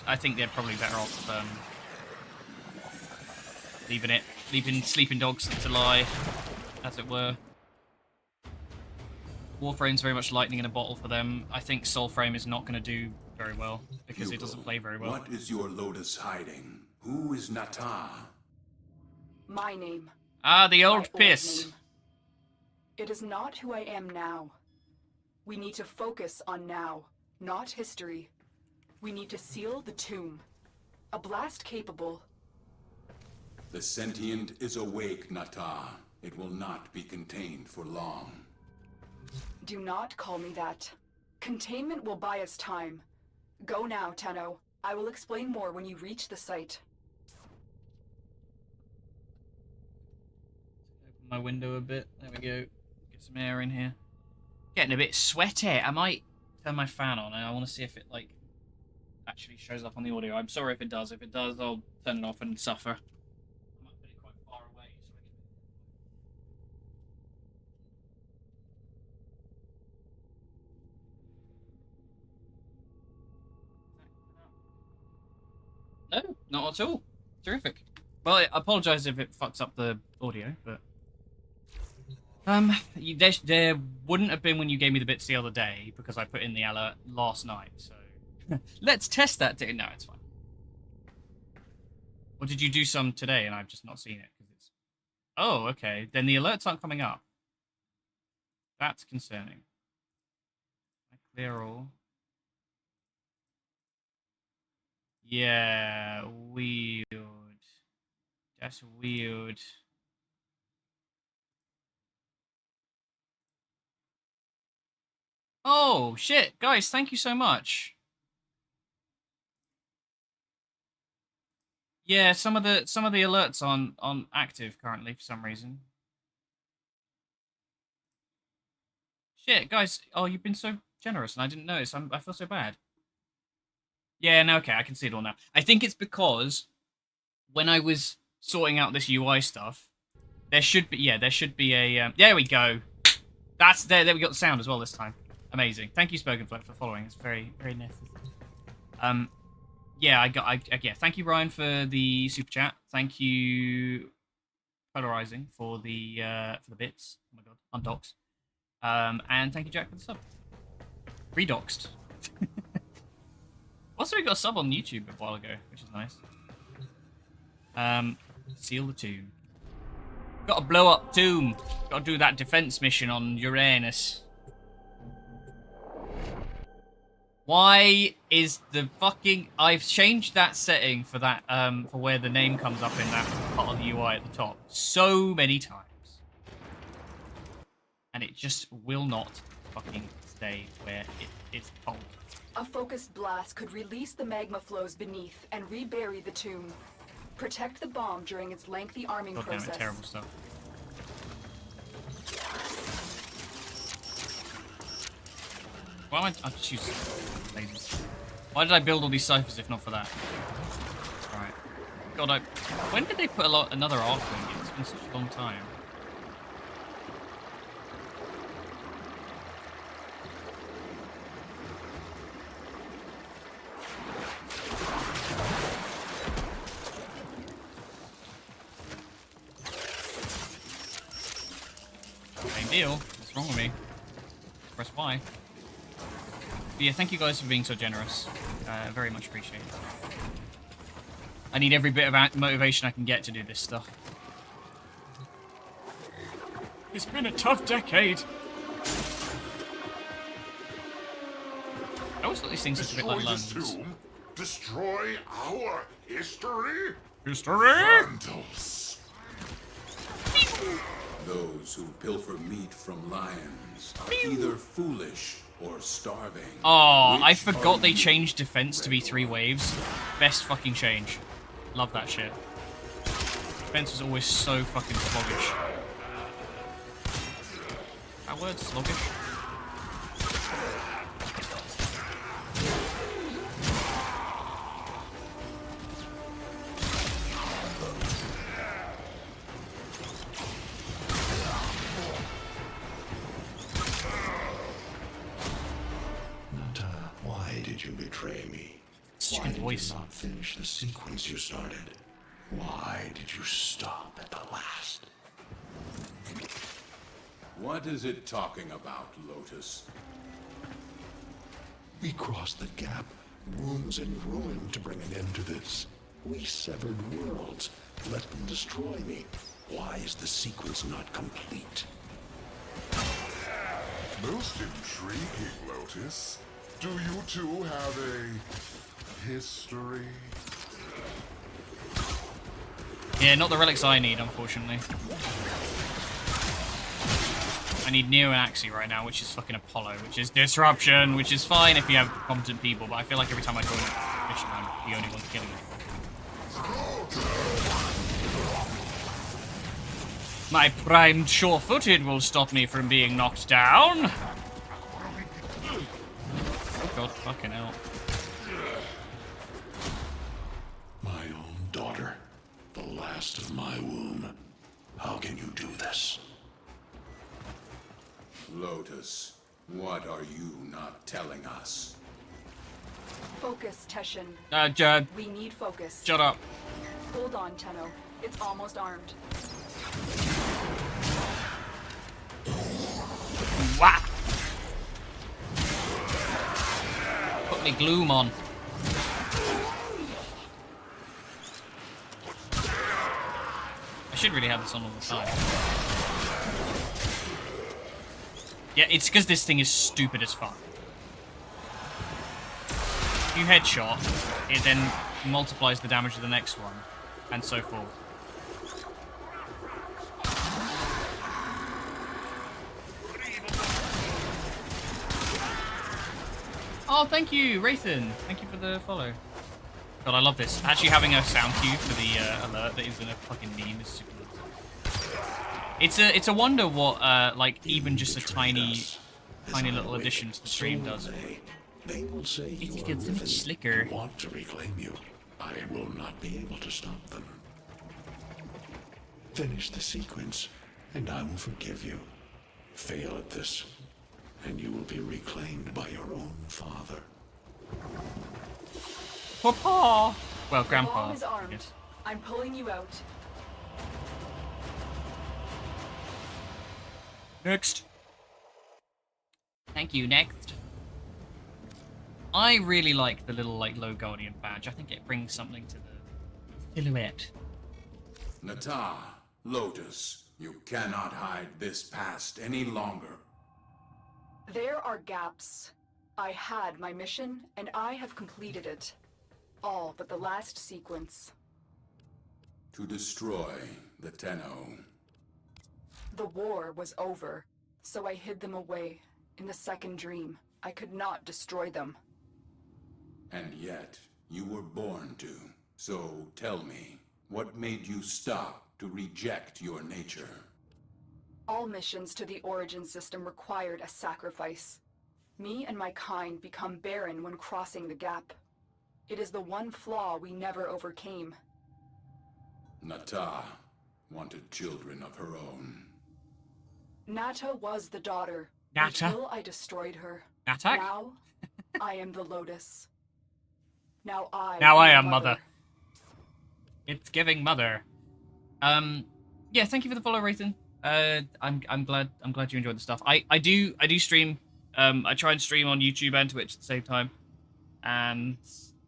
I think they're probably better off leaving sleeping dogs to lie, as it were. Warframe's very much lightning in a bottle for them. I think Soulframe is not going to do very well because it doesn't play very well. What is your Lotus hiding? Who is Nata? My name. Ah, the My old piss. name. It is not who I am now. We need to focus on now, not history. We need to seal the tomb. A blast capable. The sentient is awake, Nata. It will not be contained for long. Do not call me that. Containment will buy us time. Go now, Tenno. I will explain more when you reach the site. Open my window a bit. There we go. Get some air in here. Getting a bit sweaty. I might turn my fan on and I want to see if it like actually shows up on the audio. I'm sorry if it does. If it does, I'll turn it off and suffer. I might put it quite far away so I can... No, not at all. Terrific. Well, I apologise if it fucks up the audio, but there wouldn't have been when you gave me the bits the other day because I put in the alert last night. So let's test that. No, it's fine. Or did you do some today and I've just not seen it? 'Cause it's... Oh, okay. Then the alerts aren't coming up. That's concerning. I clear all. Yeah, weird. That's weird. Oh shit, guys! Thank you so much. Yeah, some of the alerts on active currently for some reason. Shit, guys! Oh, you've been so generous, and I didn't notice. I feel so bad. Yeah, no, okay, I can see it all now. I think it's because when I was sorting out this UI stuff, there should be a. There we go. That's there. There we got the sound as well this time. Amazing. Thank you, Spokenflow, for following. It's very necessary. Yeah, yeah. Thank you, Ryan, for the super chat. Thank you, Polarizing, for the bits. Oh my god, undoxed. And thank you, Jack, for the sub. Redoxed. Also, we got a sub on YouTube a while ago, which is nice. Seal the tomb. Got to blow up tomb. Got to do that defense mission on Uranus. Why is the fucking... I've changed that setting for that, for where the name comes up in that part of the UI at the top so many times. And it just will not fucking stay where it is told. A focused blast could release the magma flows beneath and rebury the tomb. Protect the bomb during its lengthy arming God damn it, process. terrible stuff. Why am I just use lasers. Why did I build all these ciphers if not for that? Alright. God, when did they put another arc in? It's been such a long time. Same deal. What's wrong with me? Press Y. But yeah, thank you guys for being so generous. Very much appreciated. I need every bit of motivation I can get to do this stuff. It's been a tough decade. I always thought these things looked a bit like lungs. Destroy this tomb? Destroy our history? History? Vandals. Those who pilfer meat from lions are either foolish or starving. Oh, I Which forgot are they you? changed defense to be 3 waves. Best fucking change. Love that shit. Defense was always so fucking sluggish. That word, sluggish? Why did you betray me? Such a Why good did voice. you not finish the sequence you started? Why did you stop at the last? What is it talking about, Lotus? We crossed the gap, wounds and ruin to bring an end to this. We severed worlds. Let them destroy me. Why is the sequence not complete? Most intriguing, Lotus. Do you two have a history? Yeah, not the relics I need, unfortunately. I need Neo and Axie right now, which is fucking Apollo, which is disruption, which is fine if you have competent people, but I feel like every time I join a mission, I'm the only one killing it. My primed sure-footed will stop me from being knocked down. Oh god, fucking hell. My own daughter, the last of my womb. How can you do this? Lotus, what are you not telling us? Focus, Teshin. Judd, We need focus. shut up. Hold on, Tenno. It's almost armed. Wah! Put me gloom on. I should really have this on all the time. Yeah, it's because this thing is stupid as fuck. If you headshot, it then multiplies the damage of the next one, and so forth. Oh, thank you, Raythan. Thank you for the follow. God, I love this. Actually having a sound cue for the alert that is in a fucking meme is super nice. It's a wonder what like even just a tiny little addition to the stream does. They will say you It are gets so much within slicker. and want to reclaim you. I will not be able to stop them. Finish the sequence, and I will forgive you. Fail at this, and you will be reclaimed by your own father. Papa! Well, The Grandpa. bomb is I armed. guess. I'm pulling you out. Next. Thank you, next. I really like the little, like, low Guardian badge. I think it brings something to the silhouette. Nata, Lotus, you cannot hide this past any longer. There are gaps. I had my mission, and I have completed it. All but the last sequence. To destroy the Tenno. The war was over, so I hid them away. In the second dream, I could not destroy them. And yet, you were born to. So tell me, what made you stop to reject your nature? All missions to the Origin system required a sacrifice. Me and my kind become barren when crossing the gap. It is the one flaw we never overcame. Nata wanted children of her own. Nata was the daughter. Nata? Until I destroyed her. Natak? Now, I am the Lotus. Now I am the Mother. It's giving mother. Yeah, thank you for the follow, Raythan. I'm glad you enjoyed the stuff. I do stream. I try and stream on YouTube and Twitch at the same time, and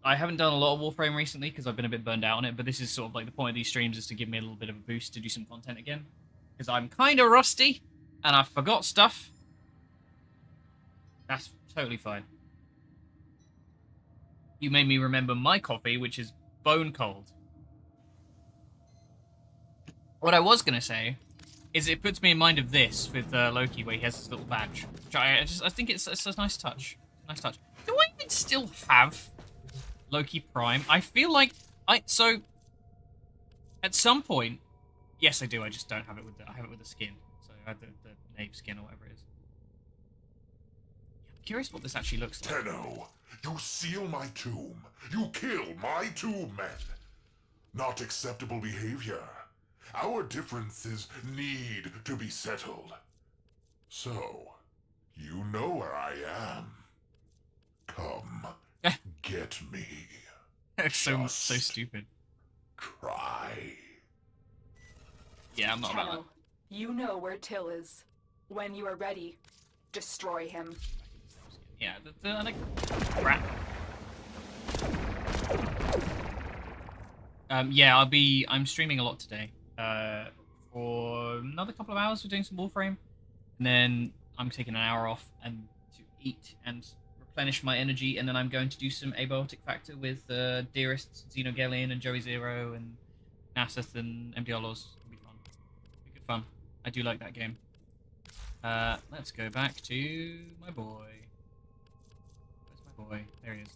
I haven't done a lot of Warframe recently because I've been a bit burned out on it. But this is sort of like the point of these streams is to give me a little bit of a boost to do some content again, because I'm kind of rusty and I forgot stuff. That's totally fine. You made me remember my coffee, which is bone cold. What I was gonna say is it puts me in mind of this with Loki, where he has his little badge. Which I think it's a nice touch. Nice touch. Do I even still have Loki Prime? I feel like so at some point, yes, I do. I just don't have it with I have it with the skin. So I have the Knave skin or whatever it is. I'm curious what this actually looks like. Tenno, you seal my tomb. You kill my tomb men. Not acceptable behavior. Our differences need to be settled. So, you know where I am. Come, get me. It's so Just stupid. Try. Yeah, I'm not about that. Tenno, you know where Till is. When you are ready, destroy him. Yeah, I like crap. Yeah, I'm streaming a lot today. For another couple of hours, we're doing some Warframe, and then I'm taking an hour off and to eat and replenish my energy, and then I'm going to do some Abiotic Factor with Dearest, Xenogelian, and Joey Zero, and Nasseth, and MDR Laws. It'll be fun. It'll be good fun. I do like that game. Let's go back to my boy. Where's my boy? There he is.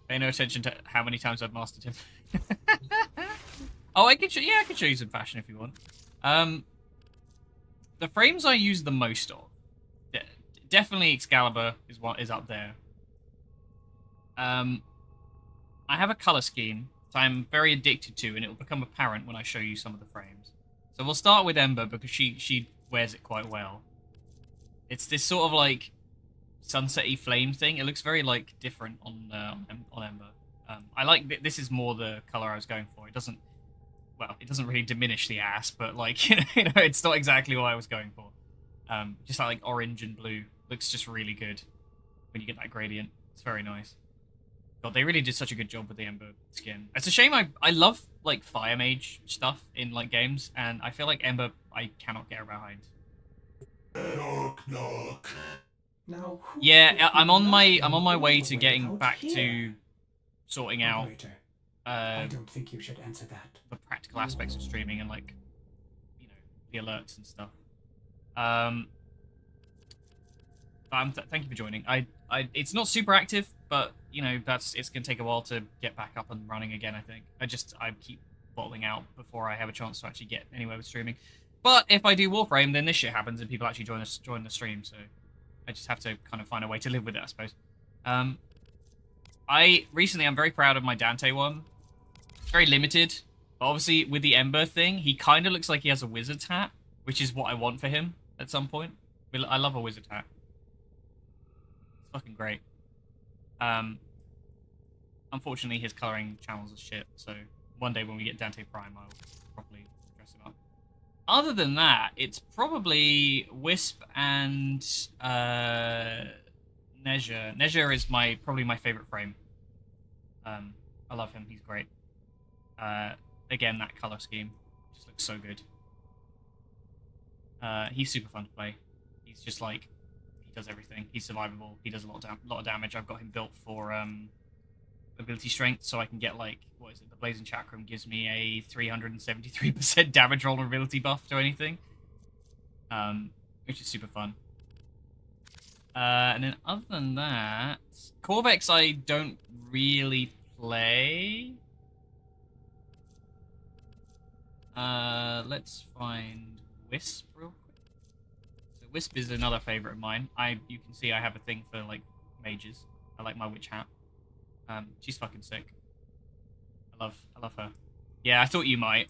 Pay no attention to how many times I've mastered him. Oh, I can show you some fashion if you want. The frames I use the most of, definitely Excalibur is up there. I have a color scheme that I'm very addicted to, and it will become apparent when I show you some of the frames. So we'll start with Ember because she wears it quite well. It's this sort of like sunset-y flame thing. It looks very like different on Ember. I like this is more the color I was going for. It doesn't really diminish the ass, but like you know, it's not exactly what I was going for. Just like orange and blue looks just really good when you get that gradient. It's very nice. God, they really did such a good job with the Ember skin. It's a shame I love like Fire Mage stuff in like games, and I feel like Ember I cannot get behind. Knock, knock. Now, who Yeah, would I'm on my nothing way to over getting out back here? to sorting out Operator, I uh, don't think you should answer that. the practical aspects of streaming and like, you know, the alerts and stuff. Thank you for joining. It's not super active, but you know it's gonna take a while to get back up and running again. I think I keep bottling out before I have a chance to actually get anywhere with streaming. But if I do Warframe, then this shit happens and people actually join the stream. So I just have to kind of find a way to live with it, I suppose. I'm very proud of my Dante one. It's very limited, but obviously with the Ember thing, he kind of looks like he has a wizard's hat, which is what I want for him at some point. I love a wizard hat. It's fucking great. Unfortunately, his coloring channels are shit, so one day when we get Dante Prime, I'll properly dress him up. Other than that, it's probably Wisp and Nezha. Nezha is probably my favorite frame. I love him. He's great. Again, that color scheme just looks so good. He's super fun to play. He's just like, he does everything. He's survivable. He does a lot of damage. I've got him built for ability strength, so I can get like, what is it? The Blazing Chakram gives me a 373% damage vulnerability buff to anything, which is super fun. And then other than that, Corvex I don't really play. Let's find Wisp real quick. So Wisp is another favorite of mine. You can see I have a thing for like mages. I like my witch hat. She's fucking sick. I love her. Yeah, I thought you might.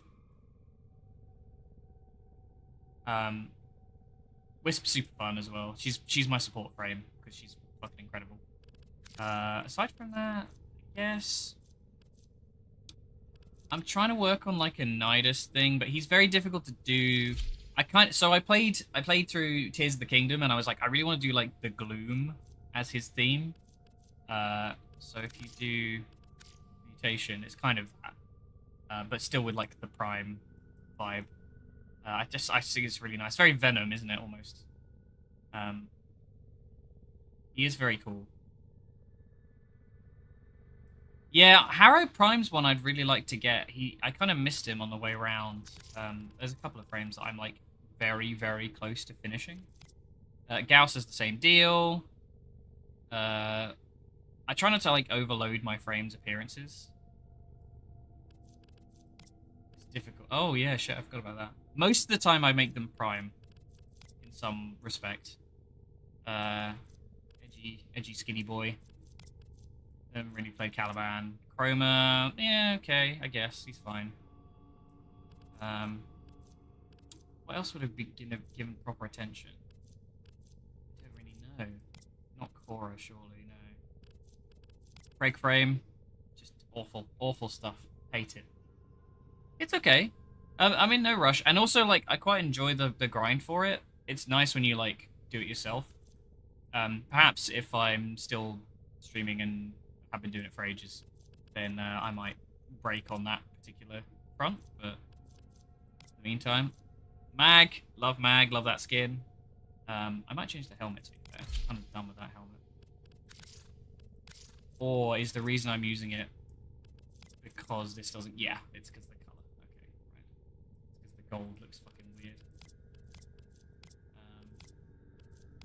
Wisp's super fun as well. She's my support frame because she's fucking incredible. Aside from that, I guess I'm trying to work on like a Nidus thing, but he's very difficult to do. I played through Tears of the Kingdom, and I was like, I really want to do like the Gloom as his theme. So if you do Mutation, it's kind of that, but still with like the Prime vibe. I think it's really nice. Very Venom, isn't it? Almost. He is very cool. Yeah, Harrow Prime's one I'd really like to get. I kind of missed him on the way around. There's a couple of frames that I'm like very, very close to finishing. Gauss is the same deal. I try not to like overload my frames' appearances. It's difficult. Oh yeah, shit, I forgot about that. Most of the time I make them prime, in some respect. Edgy skinny boy. Haven't really played Caliban. Chroma, yeah, okay, I guess he's fine. What else would have been given proper attention? I don't really know. Not Korra, surely, no. Break frame, just awful stuff. Hate it. It's okay. I'm in no rush, and also like I quite enjoy the grind for it. It's nice when you like do it yourself. Perhaps if I'm still streaming and have been doing it for ages, then I might break on that particular front. But in the meantime, Mag, love that skin. I might change the helmet to be fair. I'm kind of done with that helmet. Or is the reason I'm using it because this doesn't... Yeah, it's because of the color. Okay, right. It's because the gold looks fucking weird.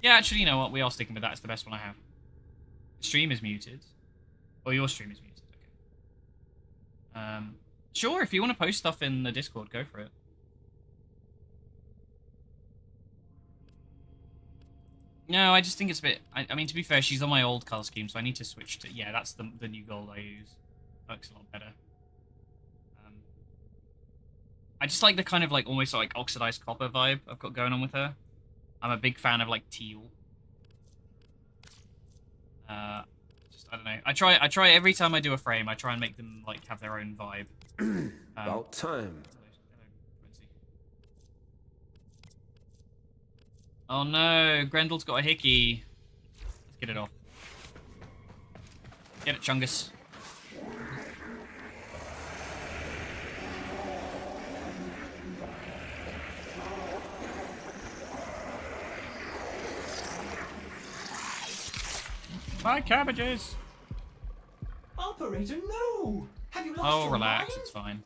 Yeah, actually, you know what? We are sticking with that. It's the best one I have. The stream is muted. Or your stream is muted. Okay. Sure, if you want to post stuff in the Discord, go for it. No, I just think it's a bit... I mean, to be fair, she's on my old color scheme, so I need to switch to... Yeah, that's the new gold I use. Works a lot better. I just like the kind of, like, almost like oxidized copper vibe I've got going on with her. I'm a big fan of, like, teal. Just, I don't know. I try every time I do a frame, I try and make them, like, have their own vibe. About time. Oh no, Grendel's got a hickey. Let's get it off. Get it, Chungus. My cabbages! Operator, no! Have you lost Oh, your relax, mind? it's fine.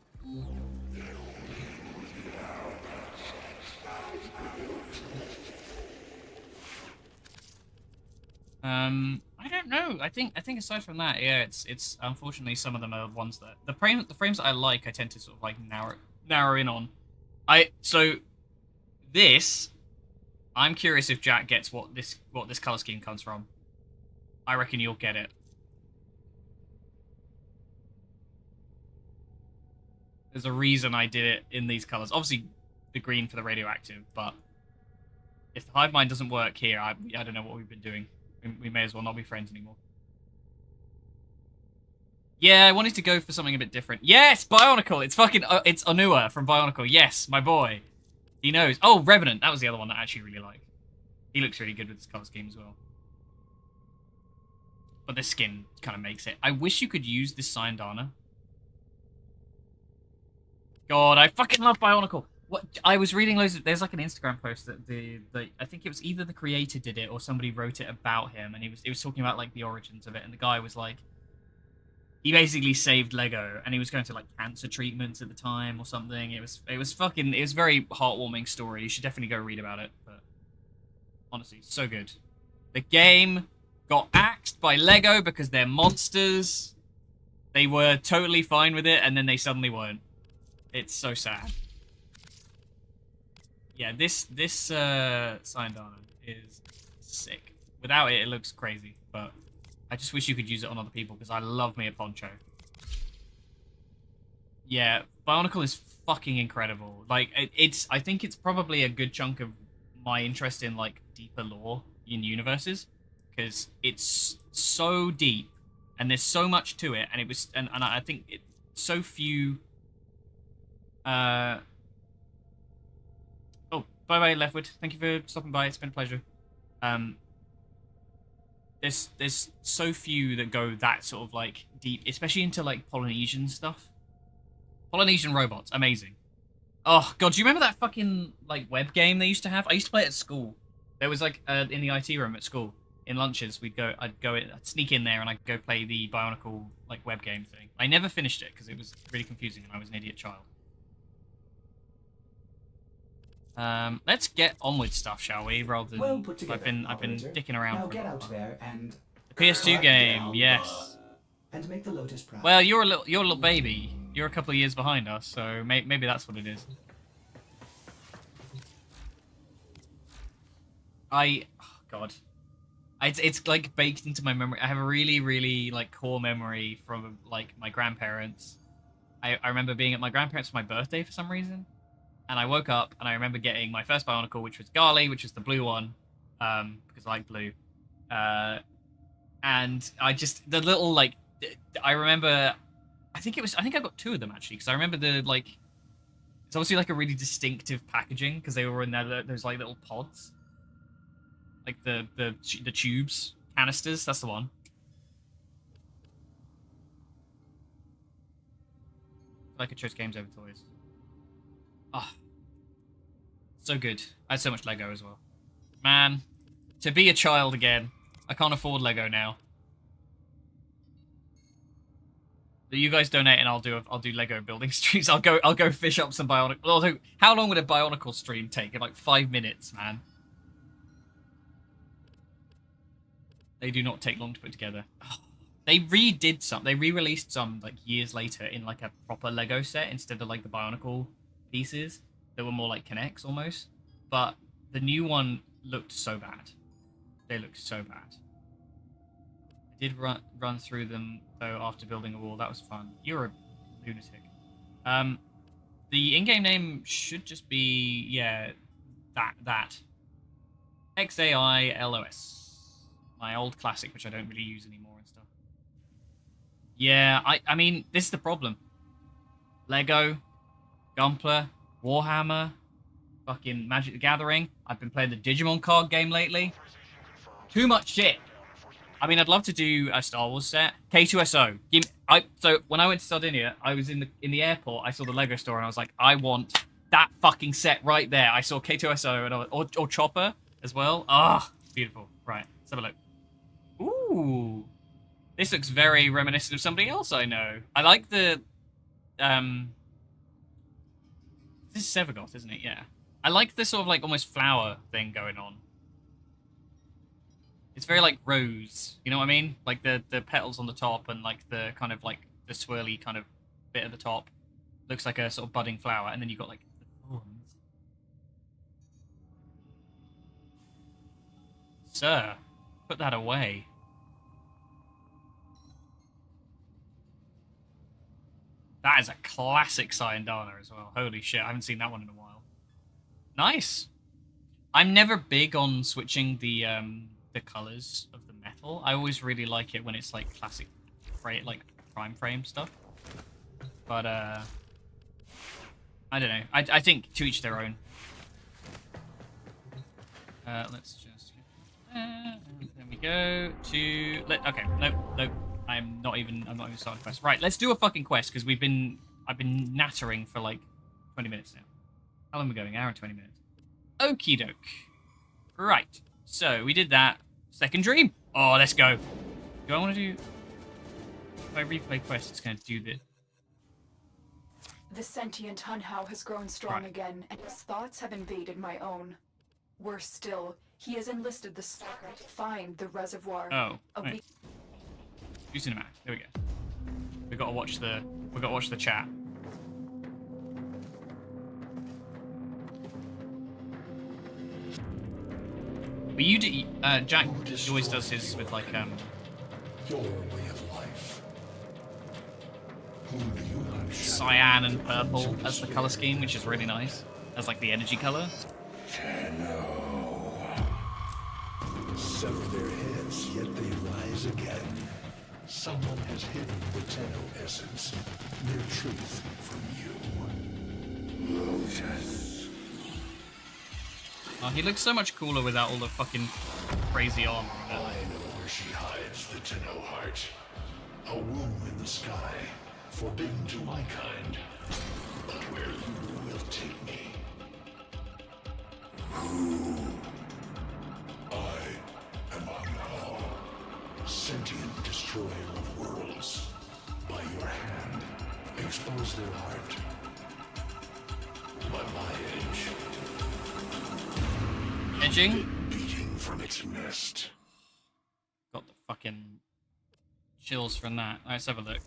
I don't know. I think aside from that, yeah, it's unfortunately some of them are ones that the frames that I like, I tend to sort of like narrow in on. So this, I'm curious if Jack gets what this color scheme comes from. I reckon you'll get it. There's a reason I did it in these colors. Obviously, the green for the radioactive, but if the hive mind doesn't work here, I don't know what we've been doing. We may as well not be friends anymore. Yeah, I wanted to go for something a bit different. Yes, Bionicle! It's fucking... it's Onua from Bionicle. Yes, my boy. He knows. Oh, Revenant. That was the other one that I actually really like. He looks really good with this color scheme as well. But the skin kind of makes it. I wish you could use this Syandana. God, I fucking love Bionicle. What I was reading loads of, there's like an Instagram post that the I think it was either the creator did it or somebody wrote it about him, and he was talking about like the origins of it, and the guy was like, he basically saved Lego, and he was going to like cancer treatments at the time or something. It was a very heartwarming story. You should definitely go read about it. But honestly, so good. The game got axed by Lego because they're monsters. They were totally fine with it, and then they suddenly weren't. It's so sad. Yeah, this Syandana is sick. Without it, it looks crazy, but I just wish you could use it on other people because I love me a poncho. Yeah, Bionicle is fucking incredible. Like, I think it's probably a good chunk of my interest in like deeper lore in universes because it's so deep and there's so much to it, and and I think so few. Oh, bye, Leftwood. Thank you for stopping by. It's been a pleasure. There's so few that go that sort of like deep, especially into like Polynesian stuff. Polynesian robots, amazing. Oh god, do you remember that fucking like web game they used to have? I used to play it at school. There was like in the IT room at school in lunches. I'd sneak in there and I'd go play the Bionicle like web game thing. I never finished it because it was really confusing and I was an idiot child. Let's get on with stuff, shall we? Rather than Well put together, I've been dicking around Now for get a out while. there and The PS2 game, yes. and make the Lotus proud. Well, you're a little baby. You're a couple of years behind us, so maybe that's what it is. Oh god, it's like baked into my memory. I have a really, really like core memory from like my grandparents. I remember being at my grandparents for my birthday for some reason. And I woke up and I remember getting my first Bionicle, which was Gali, which was the blue one, because I like blue. And I just, the little, like, I remember, I think I got two of them actually, because I remember the, like, it's obviously like a really distinctive packaging, because they were in those like little pods. Like the tubes, canisters, that's the one. I feel like I chose games over toys. Oh, so good. I had so much Lego as well. Man, to be a child again. I can't afford Lego now. But you guys donate and I'll do Lego building streams. I'll go fish up some Bionicle. Although, how long would a Bionicle stream take? Like 5 minutes, man. They do not take long to put together. Oh, they redid some. They re-released some like years later in like a proper Lego set instead of like the Bionicle pieces that were more like Connects almost, but the new one looked so bad. They looked so bad. I did run through them though after building a wall. That was fun. You're a lunatic. The in-game name should just be that XAILOS, my old classic, which I don't really use anymore and stuff. Yeah, I mean this is the problem. Lego, Gunpla, Warhammer, fucking Magic the Gathering. I've been playing the Digimon card game lately. Too much shit. I mean, I'd love to do a Star Wars set. K2SO. So when I went to Sardinia, I was in the airport. I saw the Lego store and I was like, I want that fucking set right there. I saw K2SO and or Chopper as well. Ah, beautiful. Right, let's have a look. Ooh. This looks very reminiscent of somebody else I know. I like the... This is Sevagoth, isn't it? Yeah. I like the sort of like almost flower thing going on. It's very like rose, you know what I mean? Like the petals on the top and like the kind of like the swirly kind of bit at the top. Looks like a sort of budding flower, and then you've got like the thorns. Sir, put that away. That is a classic Syandana as well. Holy shit, I haven't seen that one in a while. Nice. I'm never big on switching the colors of the metal. I always really like it when it's like classic, like prime frame stuff. But I don't know. I think to each their own. Let's just. There we go. Okay. Nope. I'm not even starting a quest. Right. Let's do a fucking quest because I've been nattering for like 20 minutes now. How long are we going? Hour and 20 minutes. Okie doke. Right. So we did that. Second dream. Oh, let's go. Do I want to do? If I replay quest, it's going to do the. The sentient Hunhow has grown strong again, and his thoughts have invaded my own. Worse still, he has enlisted the stalker to find the reservoir. Oh. Right. Do cinematic. There we go. We gotta watch the chat. But you do. Jack always does his with like your way of life. Whom do you hunt? Cyan and purple as the color scheme, which is really nice. As like the energy color. Tenno. Sever their heads, yet they rise again. Someone has hidden the Tenno essence, their truth from you. Lotus. Oh, he looks so much cooler without all the fucking crazy armor. I know where she hides the Tenno heart. A womb in the sky, forbidden to my kind, but where you will take me. I am Hunhow, sentient destroyer of worlds. By your hand, expose their heart. By my edge. Edging? Beating from its nest. Got the fucking chills from that. Let's have a look.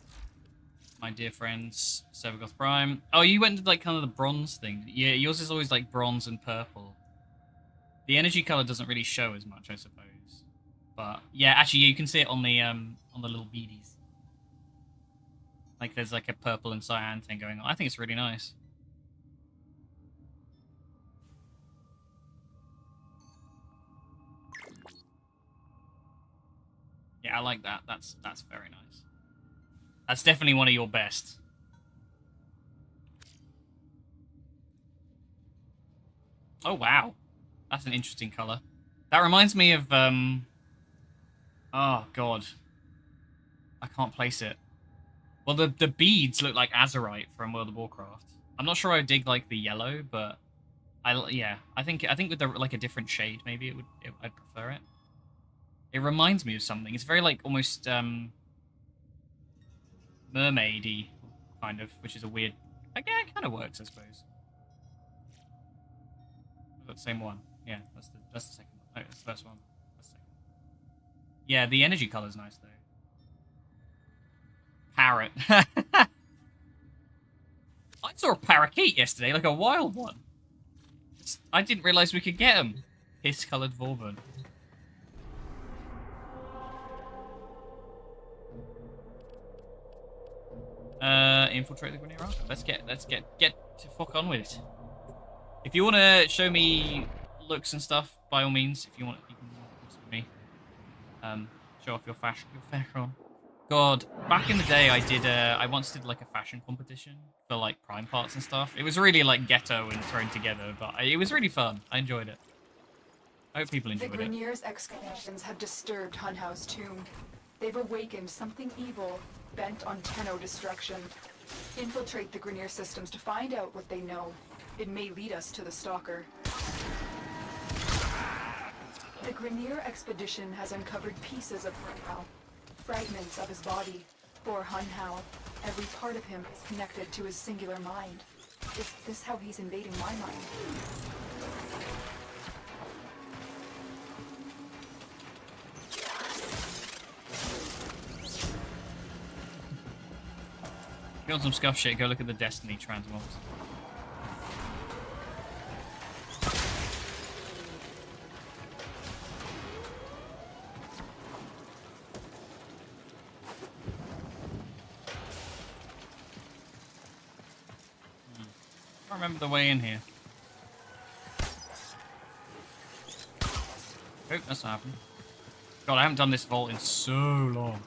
My dear friends, Sevagoth Prime. Oh, you went to like kind of the bronze thing. Yeah, yours is always like bronze and purple. The energy color doesn't really show as much, I suppose. But yeah, actually, you can see it on the little beadies. Like there's like a purple and cyan thing going on. I think it's really nice. Yeah, I like that. That's very nice. That's definitely one of your best. Oh wow, that's an interesting color. That reminds me of oh god, I can't place it. Well, the beads look like azurite from World of Warcraft. I'm not sure I dig like the yellow, but I think with the like a different shade maybe I'd prefer it. It reminds me of something. It's very like almost mermaidy kind of, which is a weird. Like, yeah, it kind of works, I suppose. Got the same one. Yeah, that's the second one. No, that's the first one. That's the second one. Yeah, the energy color's nice though. Parrot. I saw a parakeet yesterday, like a wild one. I didn't realize we could get them. Piss-colored Vorburn. Infiltrate the Grenier Ark. Let's get to fuck on with it. If you want to show me looks and stuff, by all means, if you want, you can mess with me. Show off your fashion. God, back in the day, I once did like a fashion competition for like prime parts and stuff. It was really like ghetto and thrown together, but it was really fun. I enjoyed it. I hope people enjoyed it. The Grenier's excavations have disturbed Hunhow's tomb. They've awakened something evil, bent on Tenno destruction. Infiltrate the Grenier systems to find out what they know. It may lead us to the Stalker. The Grenier expedition has uncovered pieces of Hunhao, fragments of his body. For Hunhao, every part of him is connected to his singular mind. Is this how he's invading my mind? If you want some scuff shit, go look at the Destiny transmobs. I remember the way in here. Oh, that's not happening. God, I haven't done this vault in so long.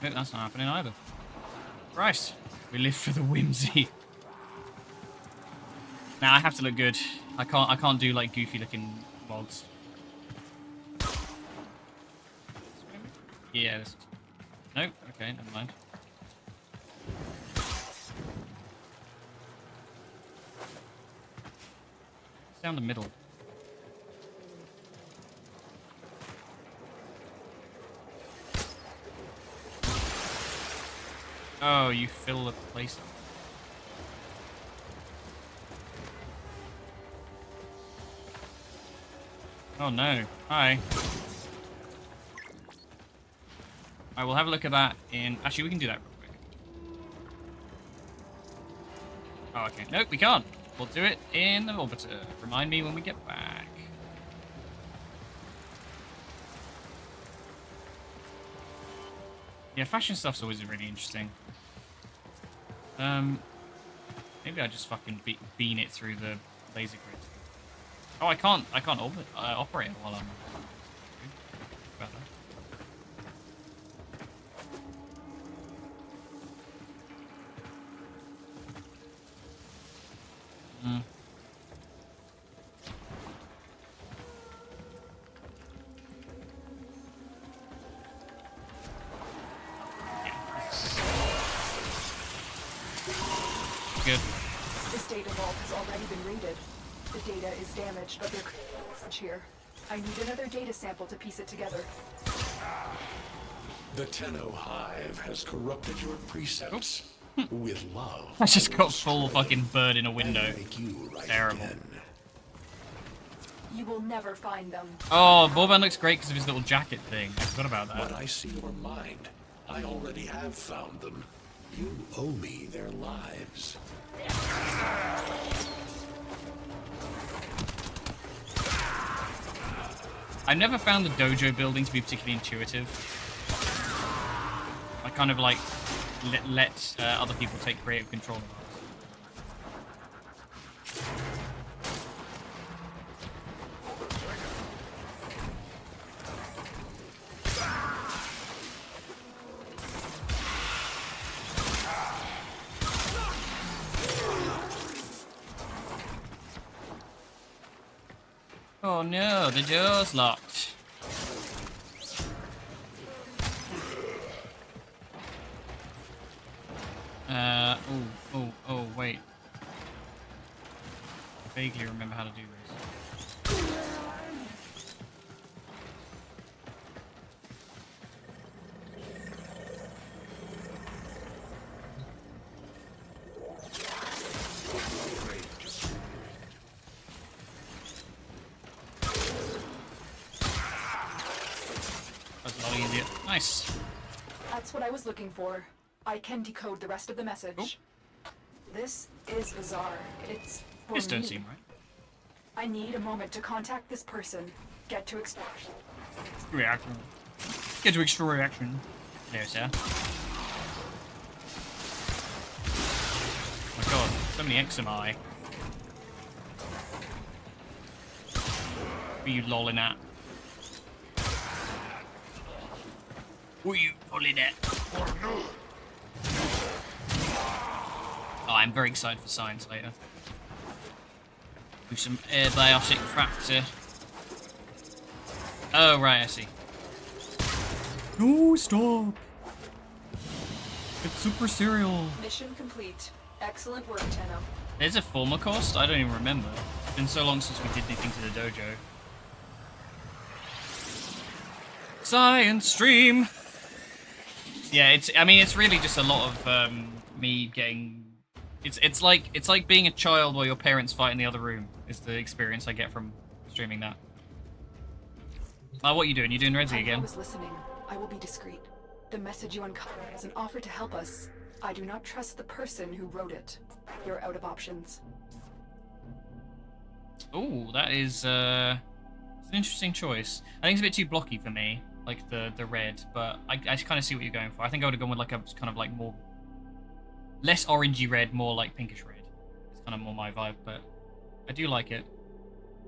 Oh, that's not happening either. Christ, we live for the whimsy. Now I have to look good. I can't do like goofy looking mods. Yeah, this is... Nope, okay, never mind. It's down the middle. Oh, you fill the place up. Oh no. Hi. I will have a look at that in... Actually, we can do that real quick. Oh, okay. Nope, we can't. We'll do it in the orbiter. Remind me when we get back. Yeah, fashion stuff's always really interesting. Maybe I just fucking bean it through the laser grid. Oh, I can't operate it while I'm... About that. Good. This data vault has already been raided. The data is damaged, but there's a message here. I need another data sample to piece it together. The Tenno Hive has corrupted your precepts with love. I just got full fucking bird in a window. Make you right Terrible. again. You will never find them. Oh, Boban looks great because of his little jacket thing. I forgot about When that. I see your mind, I already have found them. You owe me their lives. I've never found the dojo building to be particularly intuitive. I kind of like let other people take creative control of it. Oh no, the door's locked. Oh, wait. I vaguely remember how to do this. That's a lot easier. Nice. That's what I was looking for. I can decode the rest of the message. Cool. This is bizarre. It's for This don't me. seem right. I need a moment to contact this person. Get to extraction. Reaction. Get to extra reaction. There, sir. Oh my god, so many XMI. What are you lolling at? What are you lolling at? Oh, I'm very excited for science later. Do some abiotic fracture. Oh, right, I see. No, stop. It's super serial. Mission complete. Excellent work, Tenno. There's a former cost? I don't even remember. It's been so long since we did anything to the dojo. Science stream! Yeah, it's really just a lot of me getting... It's like being a child while your parents fight in the other room, is the experience I get from streaming that. What are you doing? You doing Redzi again? I was listening. I will be discreet. The message you uncovered is an offer to help us. I do not trust the person who wrote it. You're out of options. Oh, that is it's an interesting choice. I think it's a bit too blocky for me, like the red, but I kind of see what you're going for. I think I would have gone with like a kind of like more less orangey red, more like pinkish red. It's kind of more my vibe, but I do like it.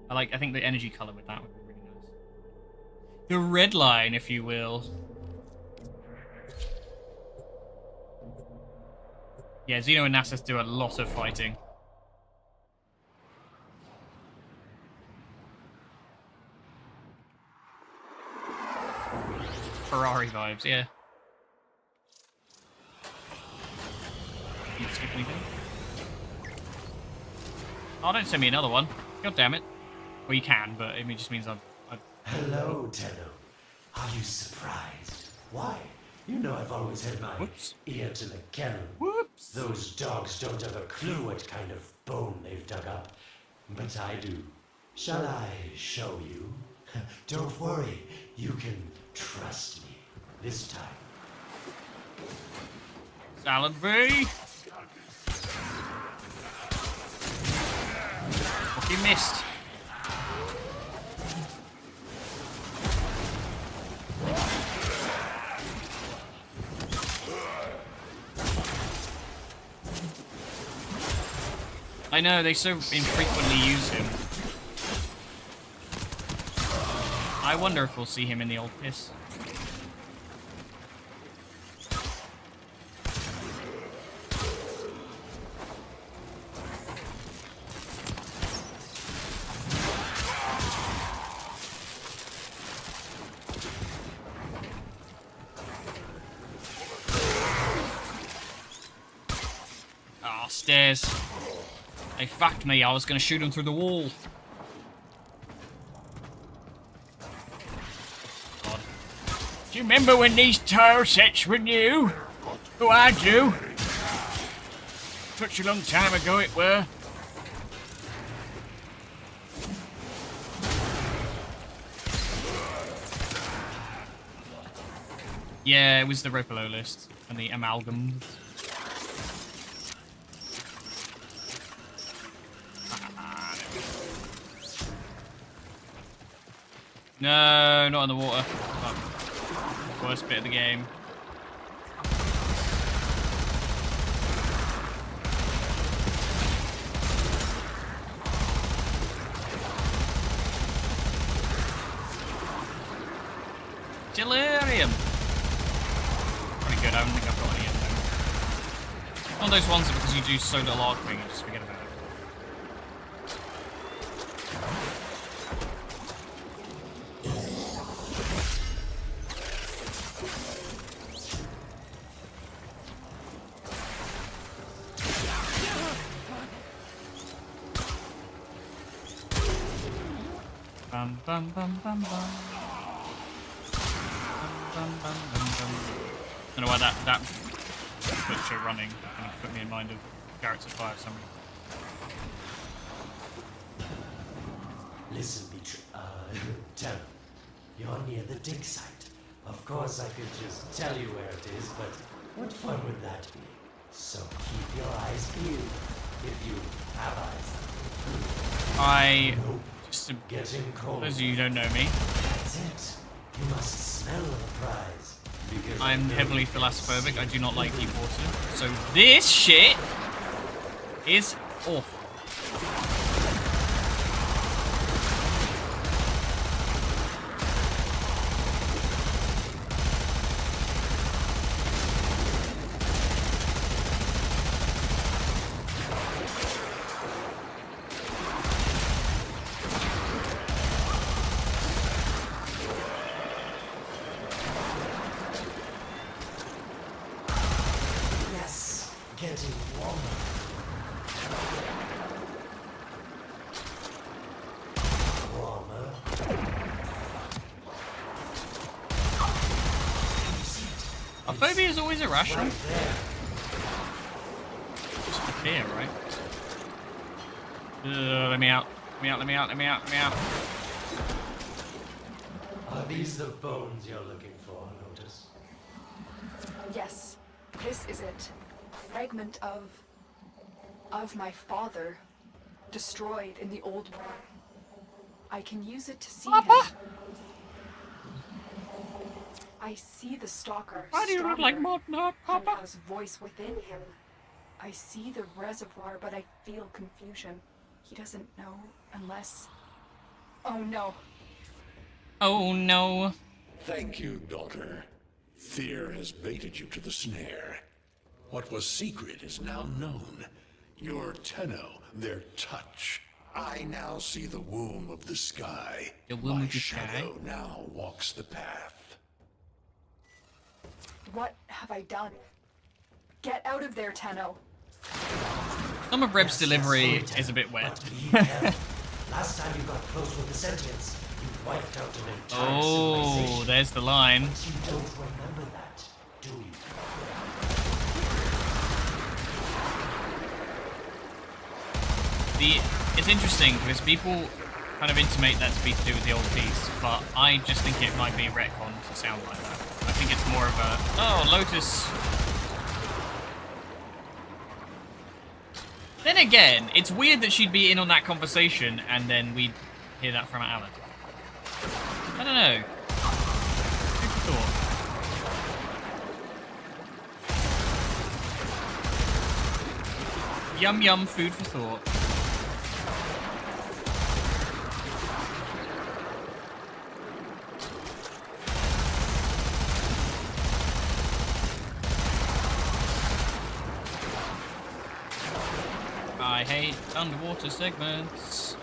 I think the energy color with that would be really nice. The red line, if you will. Yeah, Xeno and Nasus do a lot of fighting. Ferrari vibes, yeah. Can you skip anything? Oh, don't send me another one. God damn it. Well, you can, but it just means I've... Hello, Tenno. Are you surprised? Why? You know I've always had my ear to the kennel. Whoops! Those dogs don't have a clue what kind of bone they've dug up. But I do. Shall I show you? Don't worry. You can trust me. This time. Salad V! What you missed? I know, they so infrequently use him. I wonder if we'll see him in the old piss. Ah, stairs. They fucked me, I was gonna shoot him through the wall. God. Do you remember when these tile sets were new? Oh, I do. Such a long time ago it were. Yeah, it was the Ripolo list and the amalgams. No, not in the water. Oh, worst bit of the game. Delirium. Pretty good. I don't think I've got any of them. One of those ones that because you do so little arcing, you just forget about it. Bum bum bum bum bum. Bum bum bum bum. I don't know why that butcher running kind of put me in mind of Garrett's at Fire for some reason. Listen, Tenno. You're near the dig site. Of course I could just tell you where it is, but what fun would that be? So keep your eyes peeled, if you have eyes. Just to, Getting cold. those of you who don't know me, That's it. You must smell the prize. Because I'm I know heavily you can thalassophobic. see I do not like it. deep water. So this shit is awful. getting warmer. Warmer. Our phobia is always irrational. Right there. Just the fear, right? Let me out. Let me out, let me out, let me out, let me out. Are these the bones you're looking for, Lotus? Yes, this is it. A fragment of my father, destroyed in the old war. I can use it to see him. I see the stalker. Why do you look like Modna, Papa? His voice within him. I see the reservoir, but I feel confusion. He doesn't know unless... Oh no. Oh no. Thank you, daughter. Fear has baited you to the snare. What was secret is now known. Your Tenno, their touch. I now see the womb of the sky. The womb My of the sky? shadow now walks the path. What have I done? Get out of there, Tenno. Some of Reb's Yes, delivery yes, is a bit wet. but be careful. Last time you got close with the sentience, you wiped out an entire Oh, civilization. there's the line. But you don't remember that, do you? It's interesting because people kind of intimate that to be to do with the old piece, but I just think it might be retcon to sound like that. I think it's more of a, oh, Lotus. Then again, it's weird that she'd be in on that conversation and then we'd hear that from Alan. I don't know. Food for thought. Yum yum, food for thought. I hate underwater segments.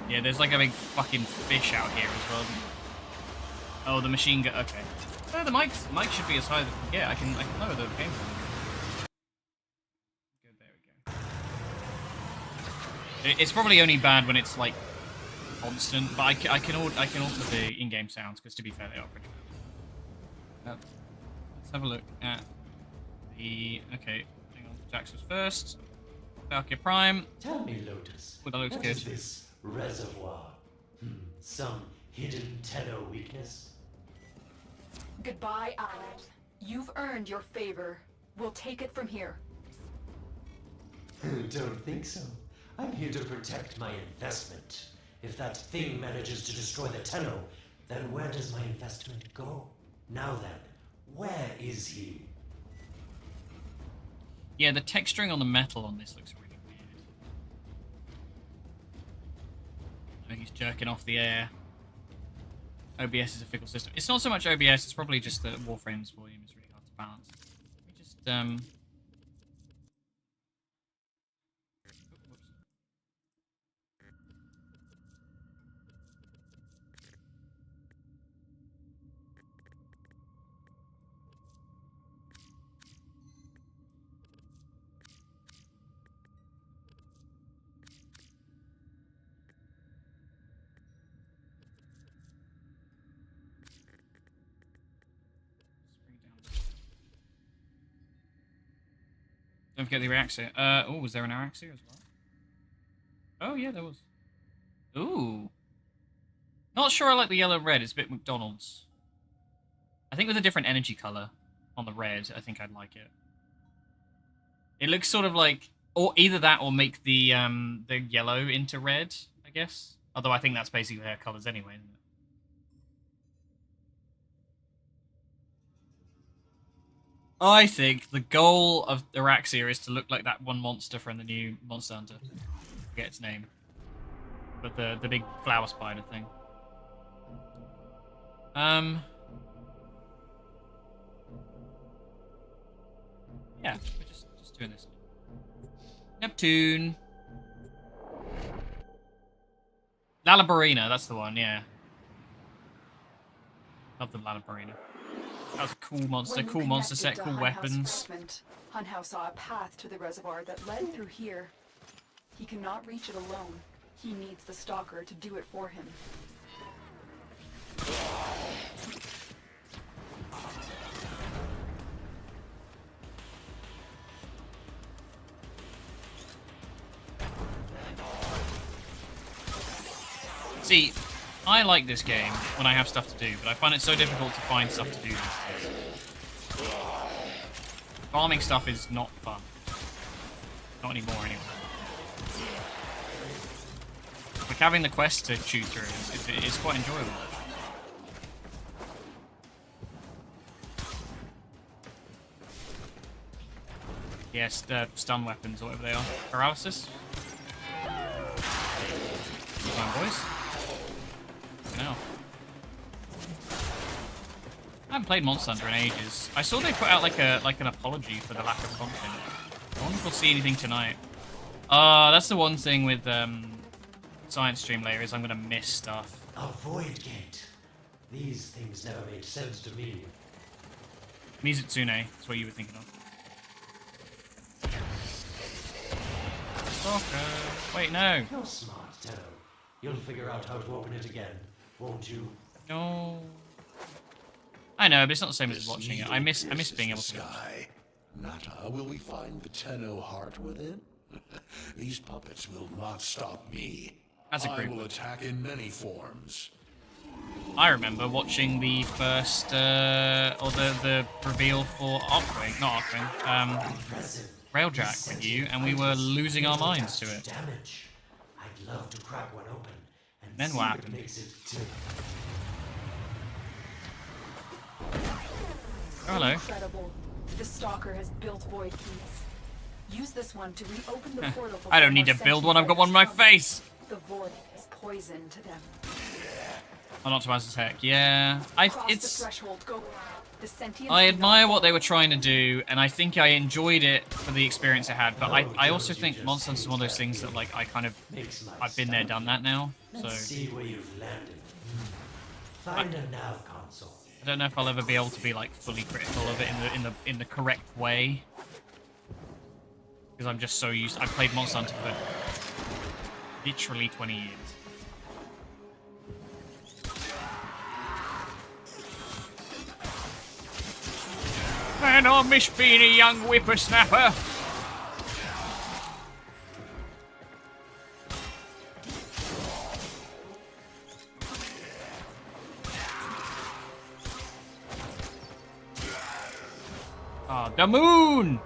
Yeah, there's like a big fucking fish out here as well. Oh, the machine gun. Okay. Oh, the mic should be as high as it can get. I can lower the game. Good, there we go. It's probably only bad when it's like constant, but I can alter the in-game sounds because to be fair, they are pretty good. Let's have a look at the... Okay, hang on. Jax was first. Valkyrie Prime. Tell me, Lotus, Well, that looks what good. is this reservoir? Some hidden Tenno weakness? Goodbye, Alan. You've earned your favor. We'll take it from here. Don't think so. I'm here to protect my investment. If that thing manages to destroy the Tenno, then where does my investment go? Now then, where is he? Yeah, the texturing on the metal on this looks really weird. Oh, he's jerking off the air. OBS is a fickle system. It's not so much OBS, it's probably just that Warframe's volume is really hard to balance. Let me just, don't forget the Araxia. Oh, was there an Araxia as well? Oh, yeah, there was. Ooh. Not sure I like the yellow-red. It's a bit McDonald's. I think with a different energy color on the red, I think I'd like it. It looks sort of like... Or either that or make the yellow into red, I guess. Although I think that's basically their colors anyway, isn't it? I think the goal of Araxia is to look like that one monster from the new Monster Hunter. I forget its name. But the big flower spider thing. Yeah, we're just doing this. Neptune. Lalabarina, that's the one, yeah. Love the Lalabarina. That was a cool monster, When you cool monster connected set, to cool Hunhouse weapons. Fragment, Hunhouse saw a path to the reservoir that led through here. He cannot reach it alone. He needs the Stalker to do it for him. See, I like this game when I have stuff to do, but I find it so difficult to find stuff to do these days. Farming stuff is not fun. Not anymore, anyway. Like, having the quest to chew through is quite enjoyable. Yes, the stun weapons, or whatever they are. Paralysis? Come on, boys. No. I haven't played Monster Hunter in ages. I saw they put out like an apology for the lack of content. I wonder if we'll see anything tonight. That's the one thing with Science Stream later is I'm gonna miss stuff. A void gate. These things never made sense to me. Mizutsune, that's what you were thinking of. Stalker. Wait, no. You're smart, Tenno. You'll figure out how to open it again, won't you? No. I know, but it's not the same as This watching it. needle I miss pierces being the able to. sky. Nata, will we find the Tenno heart within? These puppets will not stop me. That's a I great will one. attack in many forms. I remember watching the first, or the reveal for Arkwing, not Arkwing, Impressive. Railjack with you, and we were losing our minds to it. Damage. I'd love to crack one open and Then see what what happened? makes it tick. Oh, hello. Incredible. The Stalker has built void keys. Use this one to reopen the portal. I don't need to build one, I've got one in my face! The void is poison to them. Oh, not to as heck. Yeah, Cross the it's. threshold. Go. The sentience I do admire not what they fall. were trying to do, and I think I enjoyed it for the experience it had. But I also think Monster Hunter is one of those things that like I kind of I've been there, done that now. So Let's see where you've landed. Find a nav console. I don't know if I'll ever be able to be like fully critical of it in the correct way, because I'm just so used. I've played Monster Hunter for literally 20 years. Man, I miss being a young whippersnapper. Ah, the moon!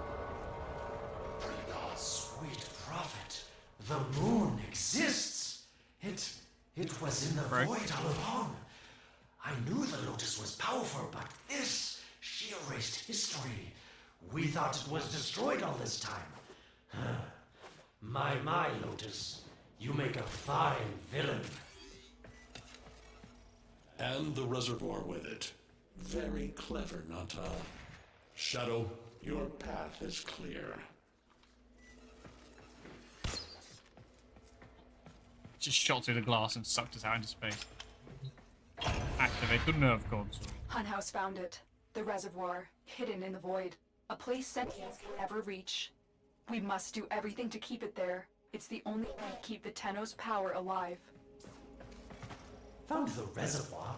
Sweet prophet, the moon exists. It was in the Right. void all along. I knew the Lotus was powerful, but this, she erased history. We thought it was destroyed all this time. My, Lotus, you make a fine villain. And the reservoir with it. Very clever, Nata. Shadow, your path is clear. Just shot through the glass and sucked us out into space. Activate the nerve console. Hunhouse found it. The reservoir, hidden in the void. A place sentience can never reach. We must do everything to keep it there. It's the only way to keep the Tenno's power alive. Found the reservoir?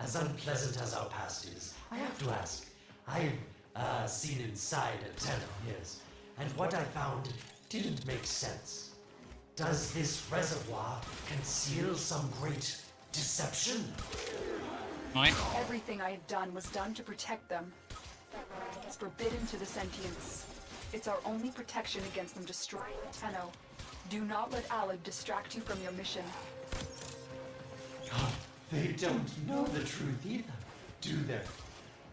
As unpleasant as our past is, I have to ask. I've seen inside a Tenno, yes, and what I found didn't make sense. Does this reservoir conceal some great deception? Right? Everything I had done was done to protect them. It's forbidden to the sentients. It's our only protection against them destroying the Tenno. Do not let Alib distract you from your mission. They don't know the truth either, do they?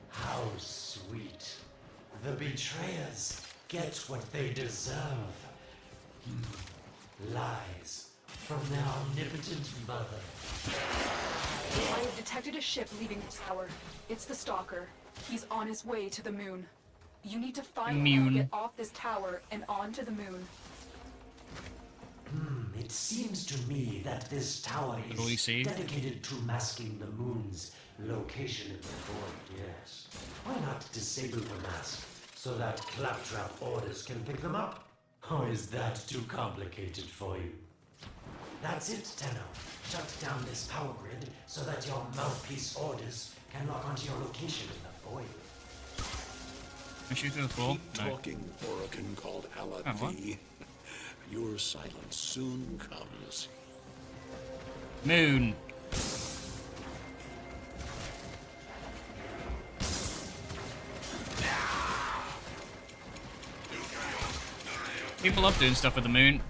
How sweet. The betrayers get what they deserve. Lies from their omnipotent mother. I have detected a ship leaving the tower. It's the Stalker. He's on his way to the moon. You need to find him Moon. and get off this tower and onto the moon. It It seems to me that this tower What do we is see? dedicated to masking the moon's location in the void, yes. Why not disable the mask so that claptrap orders can pick them up? Or is that too complicated for you? That's it, Tenno. Shut down this power grid so that your mouthpiece orders can lock onto your location in the void. Can I shoot through the floor? Keep No. talking, Orokin called Oh, what? Alavi. Your silence soon comes. Moon. People love doing stuff with the moon.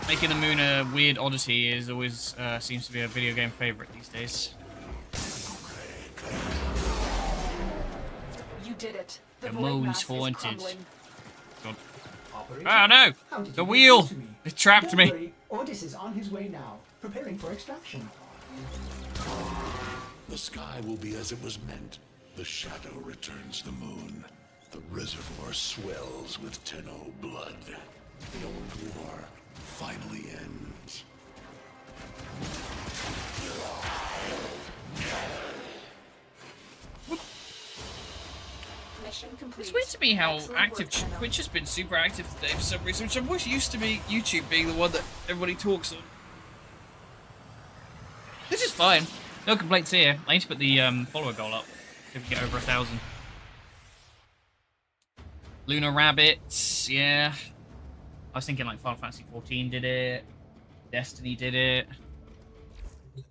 Making the moon a weird oddity is always seems to be a video game favorite these days. You did it. The void moon's mass is haunted. crumbling. God. Operator, Oh no! how did The you get wheel! through to me? It trapped Don't me. worry, Ordis is on his way now, preparing for extraction. The sky will be as it was meant. The shadow returns the moon. The reservoir swells with Tenno blood. The old war finally ends. Mission complete. It's weird to me how Excellent active work, Tenno. Twitch has been super active today for some reason, which I'm always used to be YouTube being the one that everybody talks on. This is fine. No complaints here. I need to put the follower goal up if we get over 1,000. Lunar Rabbits, yeah. I was thinking like Final Fantasy 14 did it. Destiny did it. The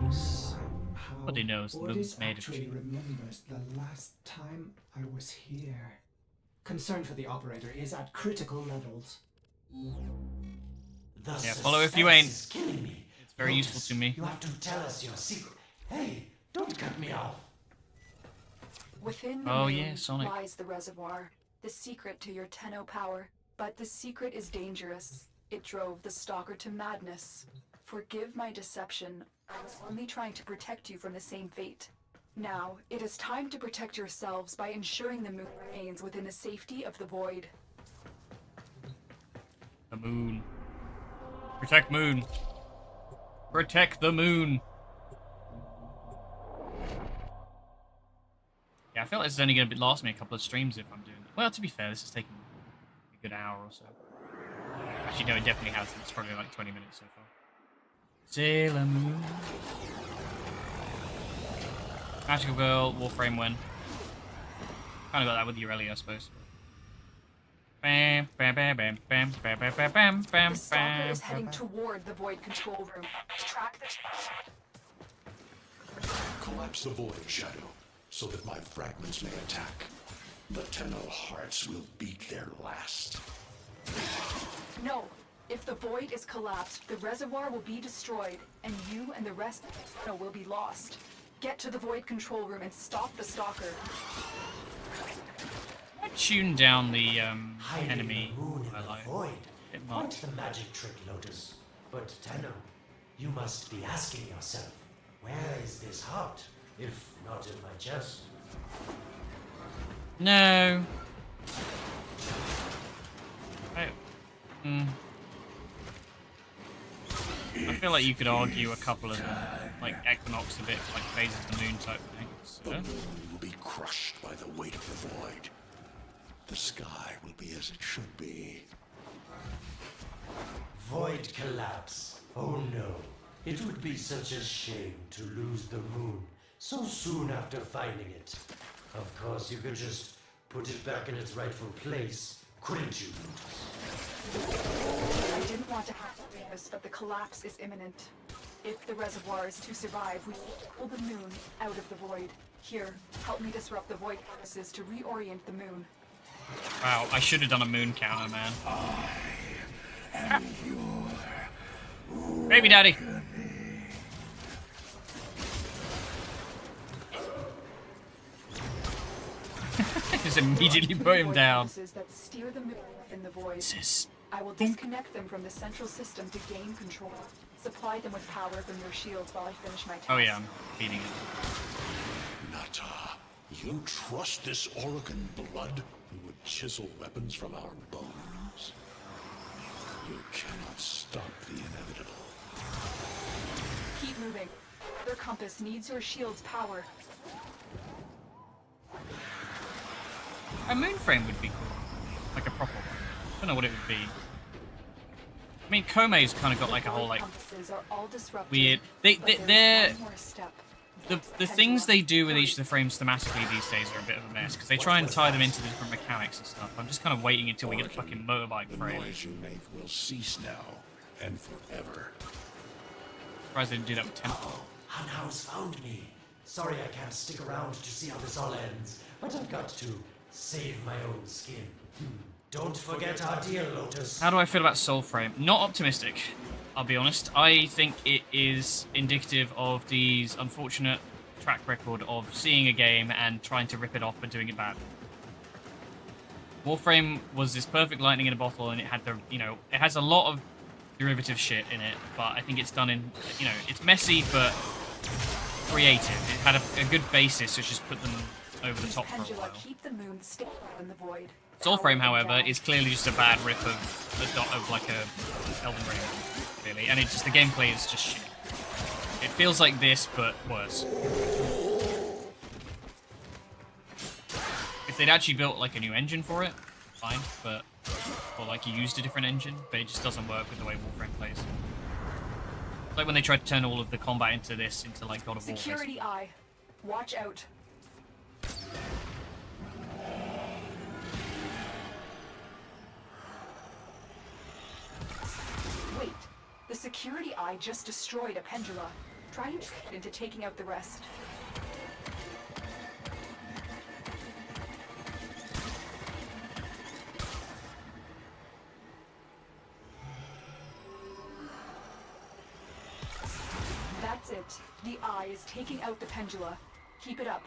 moon. Somehow, Nobody knows the Ordis moon's made of actually shit. remembers the last time I was here. Concern for the operator is at critical levels. The Yeah, follow if you ain't. suspense is killing me. It's very useful to me. You have to tell us your secret. Hey, don't cut me off. Within the Oh, moon yeah, Sonic. lies the reservoir, the secret to your Tenno power. But the secret is dangerous. It drove the Stalker to madness. Forgive my deception. I was only trying to protect you from the same fate. Now, it is time to protect yourselves by ensuring the moon remains within the safety of the void. The moon. Protect moon. Protect the moon. Yeah, I feel like this is only going to last me a couple of streams if I'm doing it. Well, to be fair, this is taking a good hour or so. Actually, no, it definitely has. It's probably like 20 minutes so far. Sailor Moon. Magical Girl, Warframe win. Kind of got that with Aurelia, I suppose. Bam, bam, bam, bam, bam, bam, bam, bam, bam, bam, The Stalker bam, is heading bam. toward the void control room. Track the... Collapse the void, Shadow, so that my fragments may attack. The Tenno hearts will beat their last. No. If the void is collapsed, the reservoir will be destroyed, and you and the rest of the Tenno will be lost. Get to the void control room and stop the Stalker. I tune down the Hiding enemy. the moon in I the like void. it Quite much. the magic trick, Lotus. But Tenno, you must be asking yourself, where is this heart, if not in my chest? No. I feel like you could argue a couple of them, like Equinox a bit, like phases of the moon type things. The moon will be crushed by the weight of the void. The sky will be as it should be. Void collapse. Oh no. It would be such a shame to lose the moon so soon after finding it. Of course, you could just put it back in its rightful place, couldn't you, Lotus? I didn't want to have to do this, but the collapse is imminent. If the reservoir is to survive, we need to pull the moon out of the void. Here, help me disrupt the void forces to reorient the moon. Wow, I should have done a moon counter, man. Baby daddy. Just immediately put him Void down. forces that steer the moon within the void. This I will disconnect them from the central system to gain control. Supply them with power from your shields while I finish my task. Oh yeah, I'm beating it. Nata, you trust this Orokin blood who would chisel weapons from our bones? You cannot stop the inevitable. Keep moving. Their compass needs your shield's power. A moonframe would be cool. Like a proper one. I don't know what it would be. I mean, Kome's kind of got like a whole like Compasses are all disrupted, weird. but They're there's one more step. the things they do with each of the frames thematically these days are a bit of a mess because they try and tie them into the different mechanics and stuff. I'm just kind of waiting until we get a fucking motorbike The frame. noise you make will cease now and forever. Surprised they didn't do that with Temple. Hunhouse found me. Sorry I can't stick around to see how this all ends, but I've got to save my own skin. Don't forget our deal, Lotus. How do I feel about Soulframe? Not optimistic, I'll be honest. I think it is indicative of these unfortunate track record of seeing a game and trying to rip it off but doing it bad. Warframe was this perfect lightning in a bottle, and it had the, you know, it has a lot of derivative shit in it, but I think it's done in, you know, it's messy but creative. It had a good basis, which just put them over the top for a Pendula while. keep the moon still in the void. Soulframe, Power them however, down. is clearly just a bad rip of a dot of like a Elden Ring, really, and it's just the gameplay is just shit. It feels like this, but worse. If they'd actually built like a new engine for it, fine, but or like you used a different engine, but it just doesn't work with the way Warframe plays. It's like when they tried to turn all of the combat into this, into like God of War. Security eye. Watch out. Wait. The security eye just destroyed a pendula. Try and trick it into taking out the rest. That's it. The eye is taking out the pendula. Keep it up.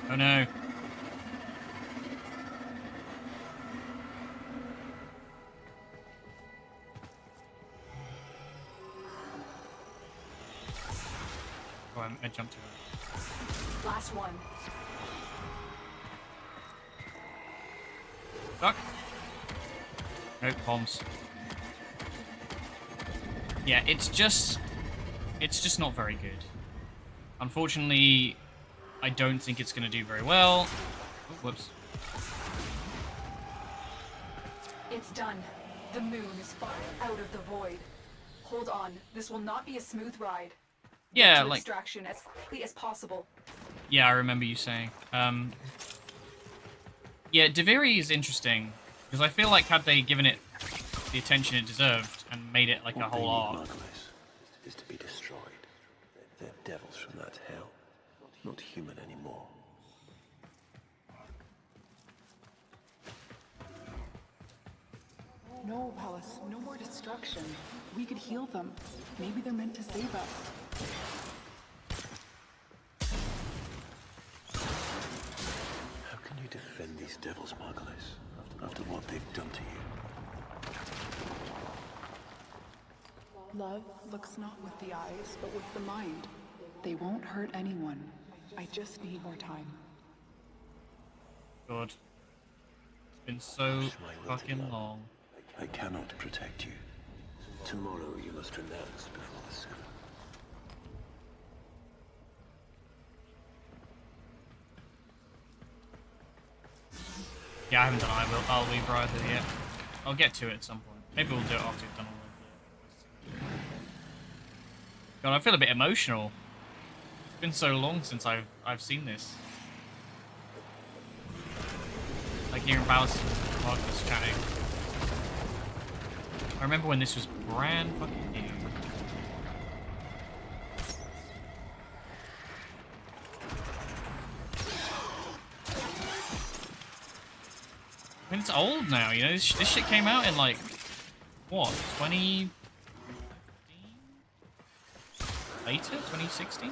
Oh no. Oh, I jumped to it. Last one. Fuck. Nope, bombs. Yeah, it's just not very good. Unfortunately, I don't think it's going to do very well. Oh, whoops. It's done. The moon is far out of the void. Hold on. This will not be a smooth ride. Get Yeah, to like, extraction as quickly as possible. yeah, I remember you saying. Yeah, Deviri is interesting because I feel like had they given it the attention it deserved and made it like a whole arc. Is to be destroyed. They're devils from that hell, not human anymore. No, Palace, no more destruction. We could heal them. Maybe they're meant to save us. How can you defend these devils, Margulis, after what they've done to you? Love looks not with the eyes, but with the mind. They won't hurt anyone. I just need more time. God. It's been so fucking long. I cannot protect you. Tomorrow you must renounce before the seven. Yeah, I haven't done I'll leave either yet. I'll get to it at some point. Maybe we'll do it after we've done all of it. God, I feel a bit emotional. It's been so long since I've seen this. Like hearing Bowers and Marcus chatting. I remember when this was brand fucking new. I mean, it's old now, you know? This shit came out in, like, what, 2015? Later? 2016?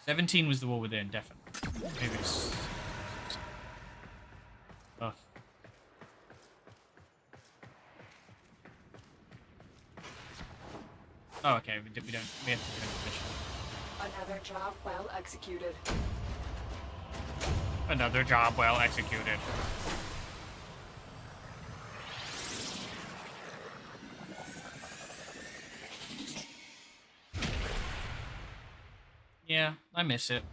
17 was the War Within, definitely. Maybe it's... Ugh. Oh, okay, we have to finish the mission. Another job well executed. Another job well executed. Yeah, I miss it.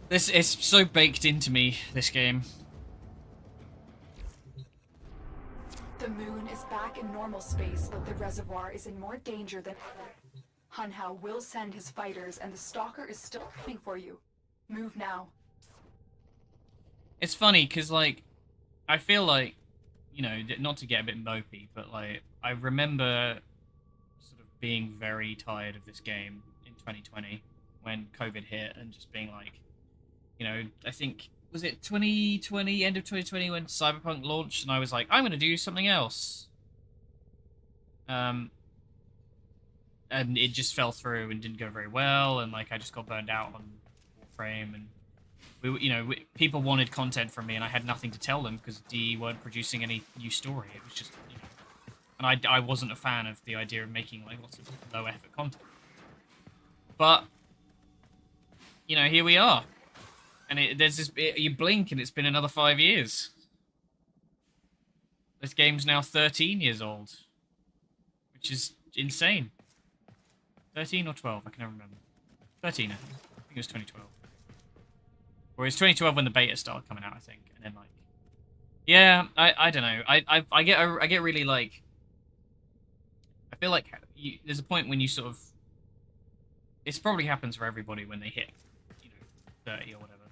This is so baked into me, this game. The moon is back in normal space, but the reservoir is in more danger than ever. Hunhao will send his fighters, and the Stalker is still coming for you. Move now. It's funny, because, like, I feel like, you know, not to get a bit mopey, but, like, I remember sort of being very tired of this game in 2020 when COVID hit and just being like, you know, I think, was it 2020, end of 2020 when Cyberpunk launched, and I was like, I'm going to do something else. And it just fell through and didn't go very well, and, like, I just got burned out on Warframe, and people wanted content from me, and I had nothing to tell them because DE weren't producing any new story. It was just, you know, and I wasn't a fan of the idea of making like lots of low effort content. But you know, here we are, and there's this. You blink, and it's been another 5 years. This game's now 13 years old, which is insane. 13 or 12? I can never remember. 13, I think. I think it was 2012. Or it was 2012 when the beta started coming out, I think. And then, like... Yeah, I don't know. I get really, like... I feel like there's a point when you sort of... This probably happens for everybody when they hit, you know, 30 or whatever.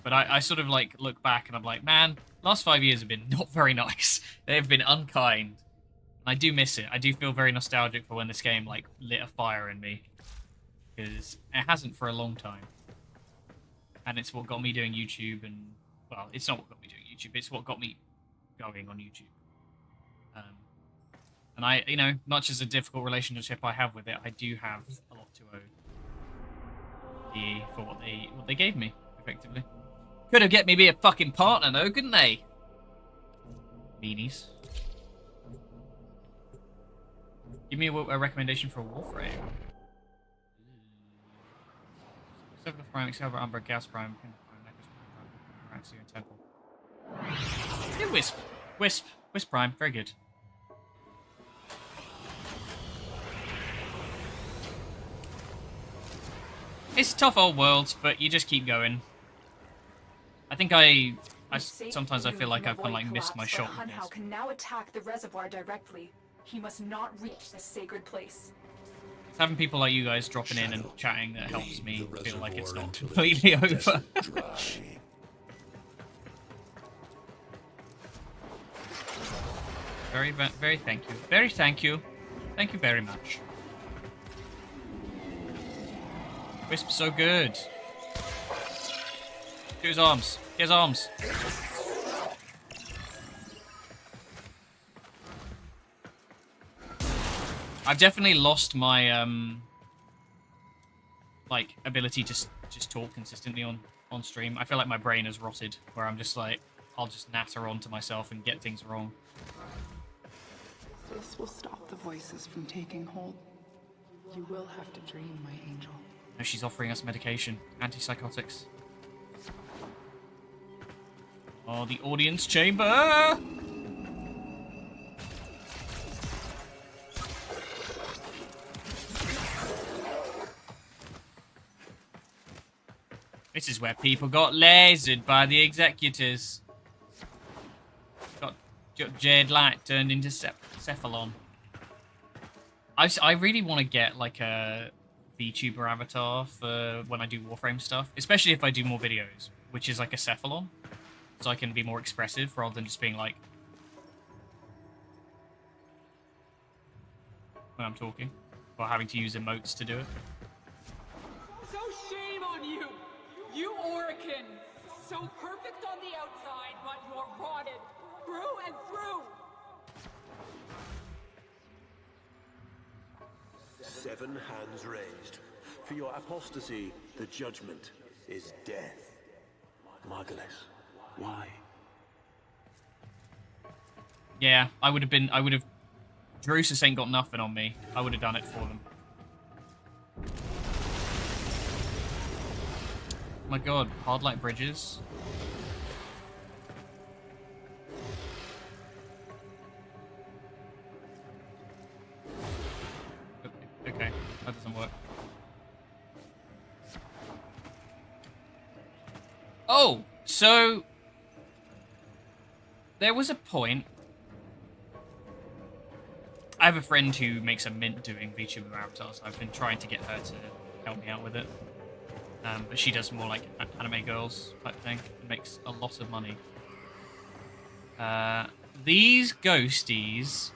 But I sort of, like, look back and I'm like, man, last 5 years have been not very nice. They've been unkind. And I do miss it. I do feel very nostalgic for when this game, like, lit a fire in me. Because it hasn't for a long time. And it's what got me doing YouTube, and, well, it's not what got me doing YouTube, it's what got me going on YouTube. And I, you know, much as a difficult relationship I have with it, I do have a lot to owe EA for what they gave me, effectively. Could have get me be a fucking partner, though, couldn't they? Meanies. Give me a recommendation for a Warframe. Seven of Prime, Excalibur, Umbra, Gas Prime, Necros Prime, and Temple. Yeah, Wisp Prime, very good. It's tough old world, but you just keep going. I think sometimes I feel like I've kind of like missed my shot with this. Hunhao can now attack the reservoir directly. He must not reach this sacred place. It's having people like you guys dropping in and chatting that helps me feel like it's not completely over. Very thank you. Very thank you. Thank you very much. Wisp's so good. Get his arms. Get his arms. I've definitely lost my like ability to just talk consistently on stream. I feel like my brain has rotted, where I'm just like, I'll just natter on to myself and get things wrong. This will stop the voices from taking hold. You will have to dream, my angel. No, she's offering us medication, antipsychotics. Oh, the audience chamber! This is where people got lasered by the executors. Got Jade Light turned into Cephalon. I really want to get like a VTuber avatar for when I do Warframe stuff, especially if I do more videos, which is like a Cephalon, so I can be more expressive rather than just being like when I'm talking, or having to use emotes to do it. So shame on you! You Orican! So perfect on the outside, but you're rotted through and through! 7 hands raised. For your apostasy, the judgment is death. Margulis, why? Yeah, I would have... Drusus ain't got nothing on me. I would have done it for them. my god, hard light bridges. Okay, that doesn't work. Oh, so there was a point. I have a friend who makes a mint doing VTuber avatars. I've been trying to get her to help me out with it. But she does more like anime girls type thing. And makes a lot of money. These ghosties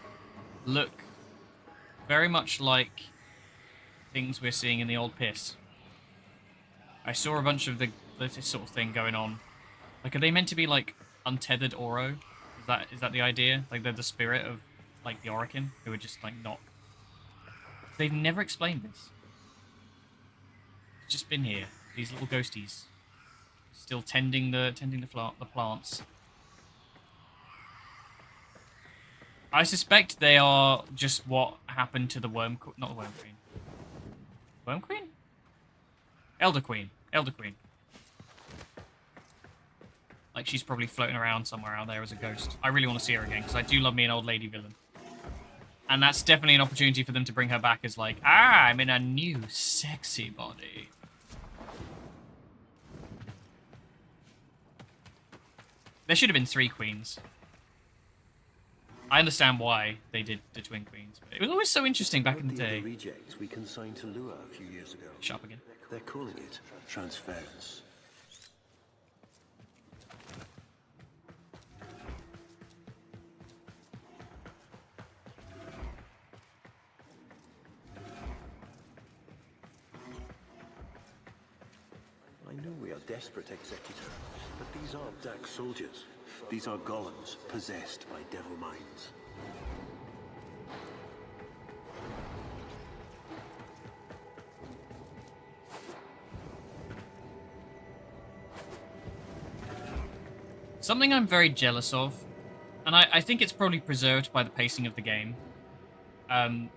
look very much like things we're seeing in the old piss. I saw a bunch of this sort of thing going on. Like, are they meant to be like untethered Oro? Is that the idea? Like they're the spirit of like the Orokin, who are just like not. They've never explained this. It's just been here. These little ghosties, still tending the plants. I suspect they are just what happened to the not the Worm Queen. Worm Queen? Elder Queen. Elder Queen. Like, she's probably floating around somewhere out there as a ghost. I really want to see her again, because I do love me an old lady villain. And that's definitely an opportunity for them to bring her back as like, I'm in a new sexy body. There should have been 3 queens. I understand why they did the twin queens, but it was always so interesting back in the day. Rejects we consigned to Lua a few years ago. Shut up again. They're calling it transference. I know we are desperate, Executor, but these aren't Dark soldiers. These are golems possessed by devil minds. Something I'm very jealous of, and I think it's probably preserved by the pacing of the game. But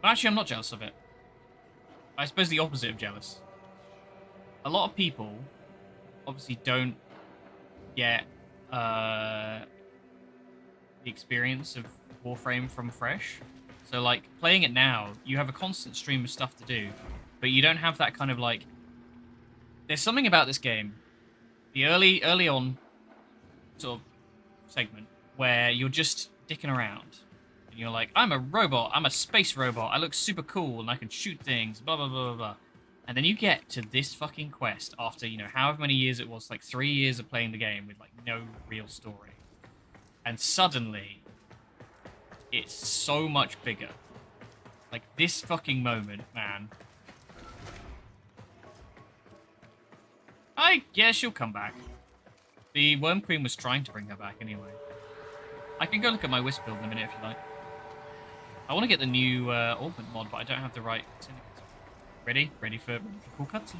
actually, I'm not jealous of it. I suppose the opposite of jealous. A lot of people obviously don't get the experience of Warframe from fresh. So, like, playing it now, you have a constant stream of stuff to do, but you don't have that kind of, like... There's something about this game, the early on sort of segment, where you're just dicking around. And you're like, I'm a robot, I'm a space robot, I look super cool, and I can shoot things, blah, blah, blah, blah, blah. And then you get to this fucking quest after, you know, however many years it was, like 3 years of playing the game with, like, no real story. And suddenly, it's so much bigger. Like, this fucking moment, man. I guess she'll come back. The Worm Queen was trying to bring her back anyway. I can go look at my Wisp build in a minute if you like. I want to get the new augment mod, but I don't have the right... Ready? Ready for cool cutscene.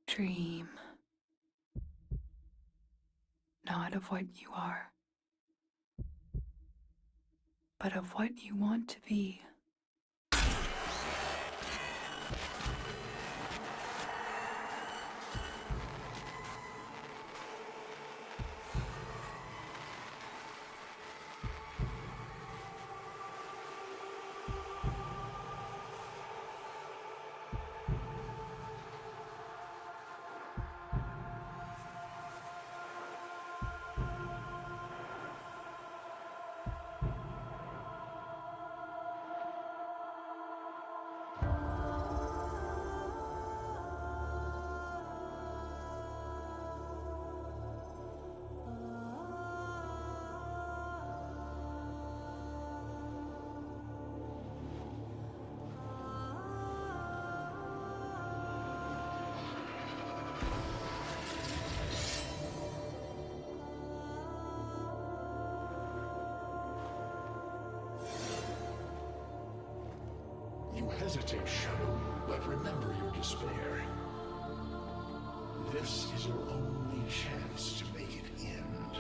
Dream. Not of what you are, but of what you want to be. hesitate, Shadow, but remember your despair. This is your only chance to make it end.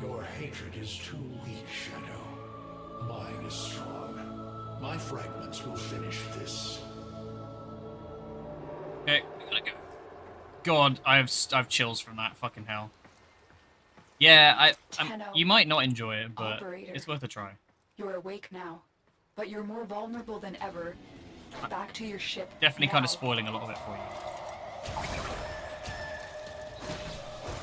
Your hatred is too weak, Shadow. Mine is strong. My fragments will finish this. Okay, we gotta go. God, I've chills from that. Fucking hell. Yeah, you might not enjoy it, but Operator. it's worth a try. You're awake now, but you're more vulnerable than ever. Back to your ship. Definitely kind of now. spoiling a lot of it for you.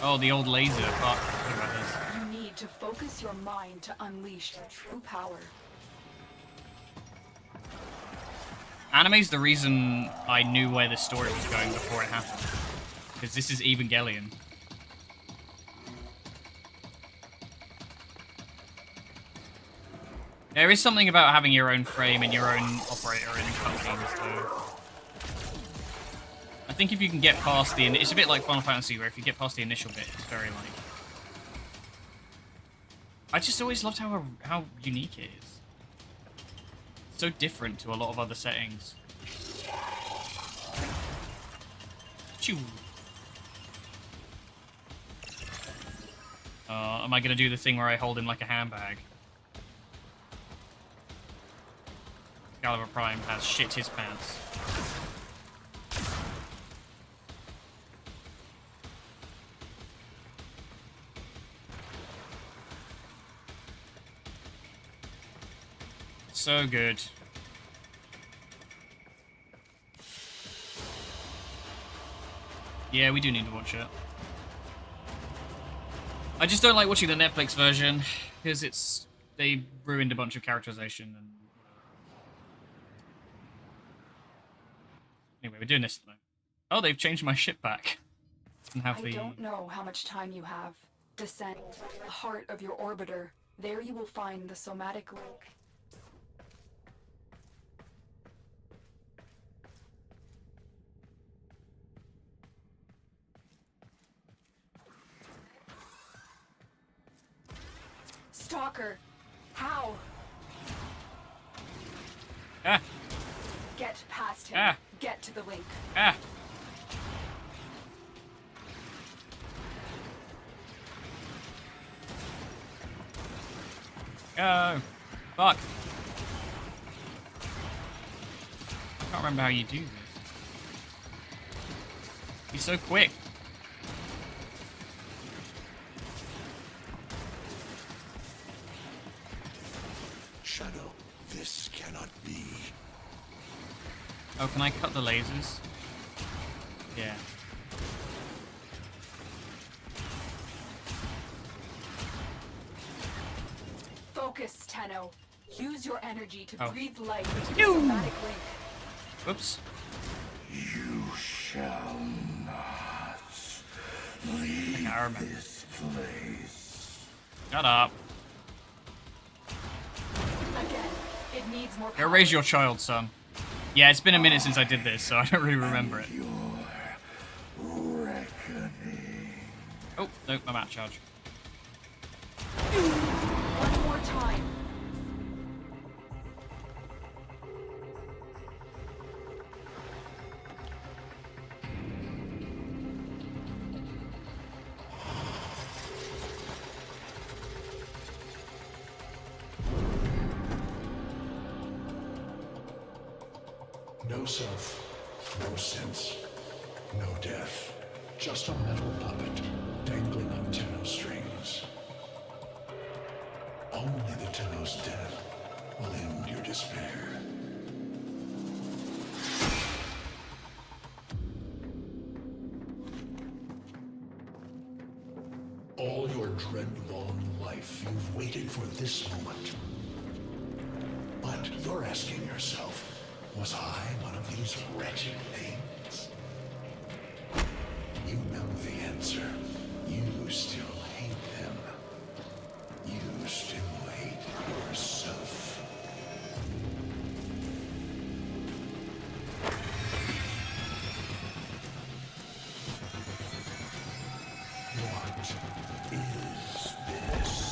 Oh, the old laser. Fuck. What about this? You need to focus your mind to unleash your true power. Anime's the reason I knew where the story was going before it happened. Because this is Evangelion. There is something about having your own frame and your own operator in cutscenes, though. I think if you can get past the... It's a bit like Final Fantasy, where if you get past the initial bit, it's very, like... I just always loved how unique it is. So different to a lot of other settings. Choo. Am I gonna do the thing where I hold him like a handbag? Gulliver Prime has shit his pants. So good. Yeah, we do need to watch it. I just don't like watching the Netflix version because they ruined a bunch of characterization and anyway, we're doing this at the moment. Oh, they've changed my ship back. And have I don't know how much time you have. Descend to the heart of your orbiter. There you will find the somatic link. Stalker! How? Ah! Get past him. Ah! Get to the link. Ah! Go! Fuck! I can't remember how you do this. He's so quick. Shadow, this cannot be. Oh, can I cut the lasers? Yeah. Focus, Tenno. Use your energy to Oh. breathe life into the Phew. somatic link. Whoops. You shall not leave I remember. this place. Shut up. Again, it needs more Go power. raise your child, son. Yeah, it's been a minute since I did this, so I don't really remember it. Your reckoning. Oh, no, I'm out of charge. One more time. No self, no sense, no death. Just a metal puppet dangling on Tenno strings. Only the Tenno's death will end your despair. All your dread-long life, you've waited for this moment. But you're asking yourself, was I one of these wretched things? You know the answer. You still hate them. You still hate yourself. is this?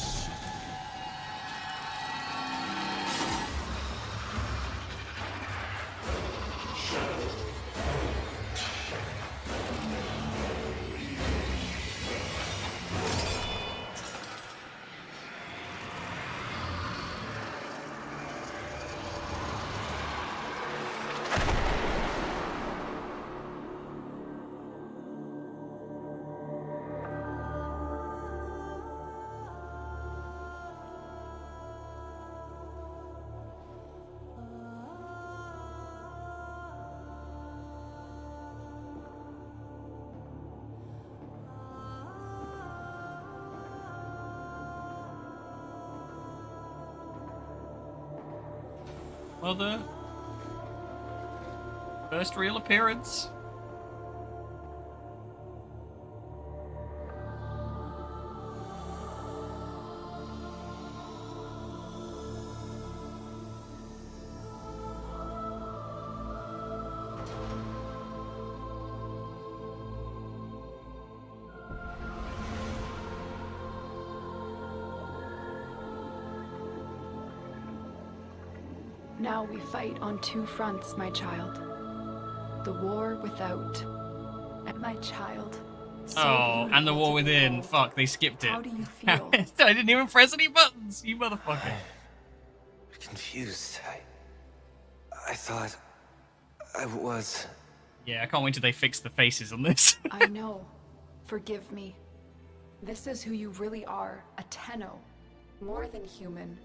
Mother. First real appearance. Now we fight on two fronts, my child. The war without. And my child. so Oh, and the beautiful war to within. behold. Fuck, they skipped it. How do you feel? I didn't even press any buttons, you motherfucker. Confused. I thought I was. Yeah, I can't wait till they fix the faces on this. I know. Forgive me. This is who you really are, a Tenno. More than human,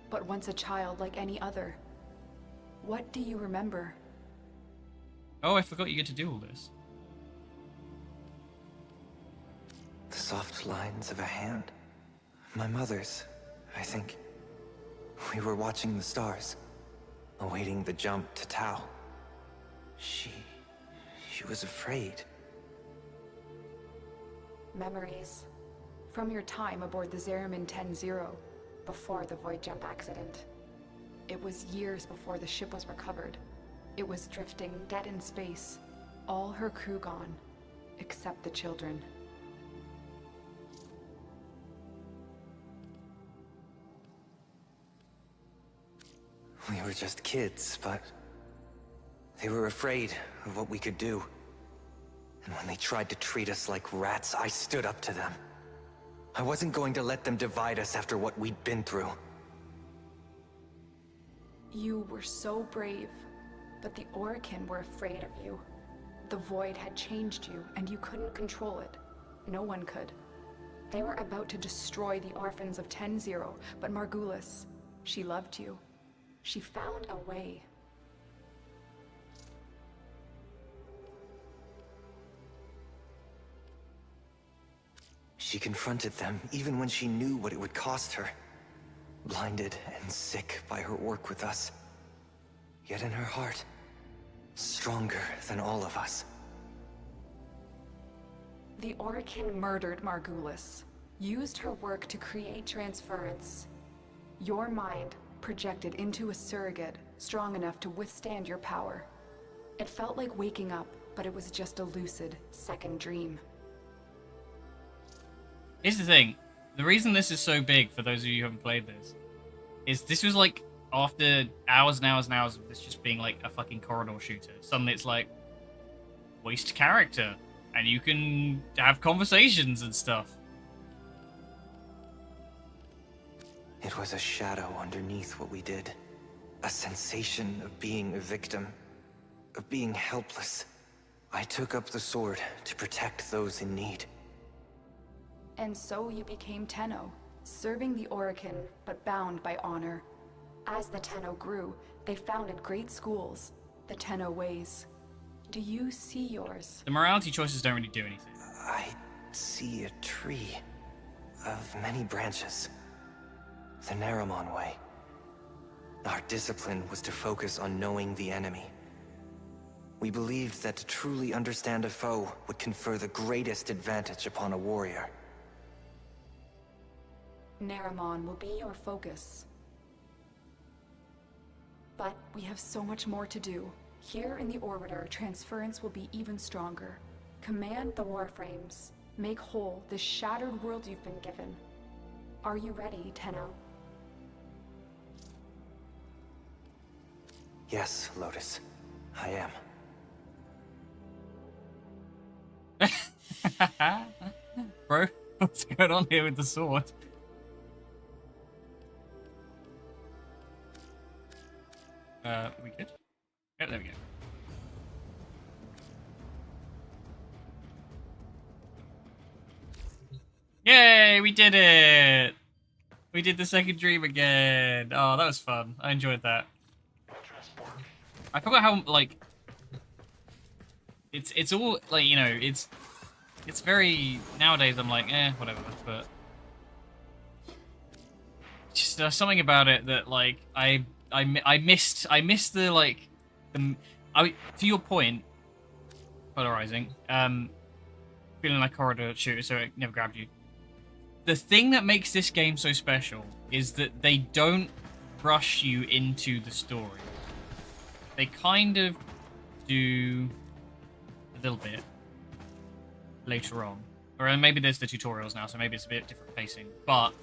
but once a child like any other. What do you remember? Oh, I forgot you get to do all this. The soft lines of a hand. My mother's, I think. We were watching the stars, awaiting the jump to Tau. She was afraid. Memories. From your time aboard the Zeramin 10-0, before the void jump accident. It was years before the ship was recovered. It was drifting dead in space. All her crew gone, except the children. We were just kids, but they were afraid of what we could do. And when they tried to treat us like rats, I stood up to them. I wasn't going to let them divide us after what we'd been through. You were so brave, but the Orokin were afraid of you. The void had changed you, and you couldn't control it. No one could. They were about to destroy the orphans of 10-0, but Margulis, she loved you. She found a way. She confronted them, even when she knew what it would cost her. Blinded and sick by her work with us. Yet in her heart, stronger than all of us. The Orokin murdered Margulis, used her work to create transference. Your mind projected into a surrogate strong enough to withstand your power. It felt like waking up, but it was just a lucid second dream. Here's the thing. The reason this is so big, for those of you who haven't played this, this was like, after hours and hours and hours of this just being like a fucking corridor shooter, suddenly it's like, waste character, and you can have conversations and stuff. It was a shadow underneath what we did. A sensation of being a victim. Of being helpless. I took up the sword to protect those in need. And so you became Tenno, serving the Orokin, but bound by honor. As the Tenno grew, they founded great schools, the Tenno ways. Do you see yours? The morality choices don't really do anything. I see a tree of many branches. The Naramon way. Our discipline was to focus on knowing the enemy. We believed that to truly understand a foe would confer the greatest advantage upon a warrior. Naramon will be your focus. But we have so much more to do. Here in the Orbiter, transference will be even stronger. Command the Warframes. make whole this shattered world you've been given. Are you ready, Tenno? Yes, Lotus. I am. Bro, what's going on here with the sword? We good? Yeah, there we go. Yay, we did it! We did the second dream again. Oh, that was fun. I enjoyed that. I forgot how, like, it's all, like, you know, it's very, nowadays I'm like, whatever, but just there's something about it that, like, I missed the, like, to your point, polarizing, feeling like corridor shooter, so it never grabbed you. The thing that makes this game so special is that they don't rush you into the story. They kind of do a little bit later on. Or maybe there's the tutorials now, so maybe it's a bit different pacing. But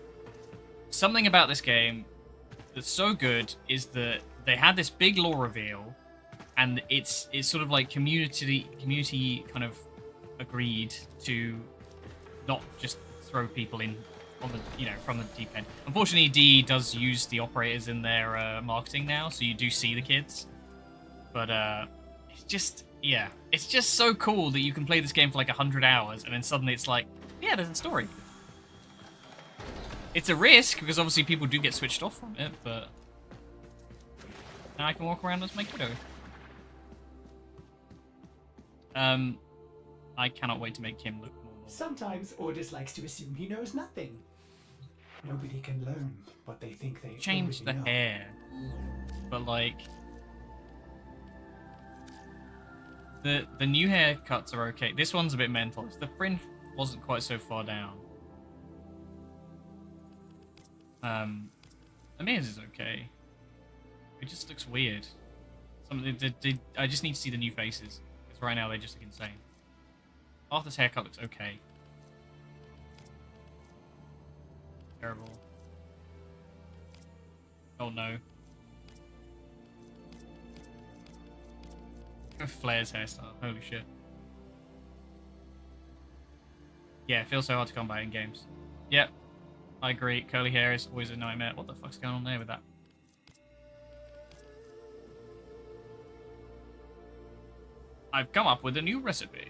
something about this game that's so good is that they had this big lore reveal, and it's sort of like community kind of agreed to not just throw people in on the, you know, from the deep end. Unfortunately, D does use the operators in their marketing now, so you do see the kids. But it's just, yeah, it's just so cool that you can play this game for like 100 hours and then suddenly it's like, yeah, there's a story. It's a risk because obviously people do get switched off from it, but now I can walk around as my kiddo. I cannot wait to make him look normal. Sometimes Ordis likes to assume he knows nothing. Nobody can learn what they think they Change the already know. hair, but like the new haircuts are okay. This one's a bit mental. The fringe wasn't quite so far down. Amir's is okay. It just looks weird. I just need to see the new faces because right now they just look insane. Arthur's haircut looks okay. Terrible. Oh no. Flair's hairstyle. Holy shit. Yeah, it feels so hard to combat in games. Yep. I agree. Curly hair is always a nightmare. What the fuck's going on there with that? I've come up with a new recipe.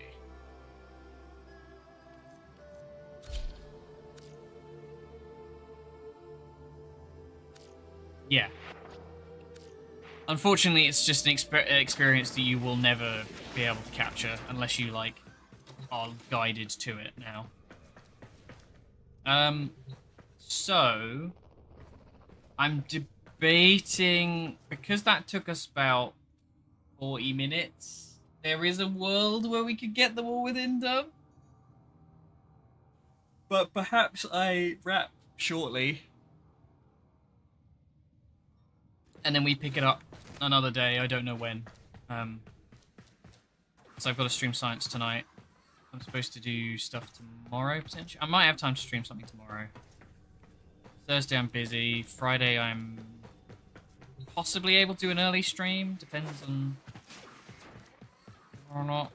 Yeah. Unfortunately, it's just an experience that you will never be able to capture unless you, like, are guided to it now. So I'm debating, because that took us about 40 minutes, there is a world where we could get them all within done. But perhaps I wrap shortly. And then we pick it up another day, I don't know when. So I've got to stream science tonight. I'm supposed to do stuff tomorrow, potentially. I might have time to stream something tomorrow. Thursday I'm busy. Friday I'm possibly able to do an early stream. Depends on whether or not.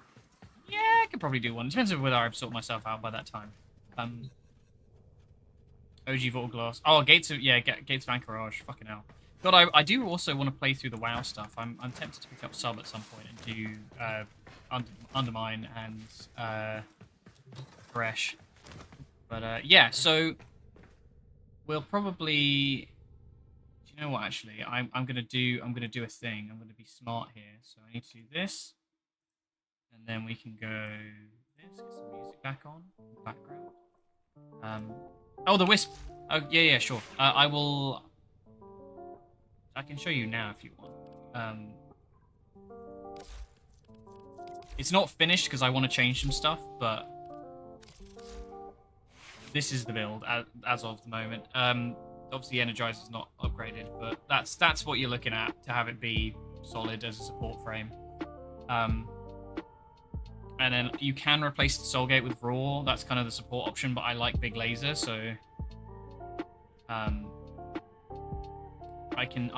Yeah, I could probably do one. Depends on whether I've sorted myself out by that time. OG Vault Glass. Oh, Gates of Vanquirage. Fucking hell. God, I do also want to play through the WoW stuff. I'm tempted to pick up Sub at some point and do Undermine and Fresh. But yeah, so we'll probably. Do you know what? Actually, I'm gonna do a thing. I'm gonna be smart here. So I need to do this, and then we can go this. Get some music back on in the background. Oh, the Wisp. Oh yeah, sure. I will. I can show you now if you want. It's not finished because I want to change some stuff, but this is the build as of the moment. Obviously, Energizer's not upgraded, but that's what you're looking at to have it be solid as a support frame. And then you can replace the Soul Gate with Raw. That's kind of the support option, but I like Big Laser, so I can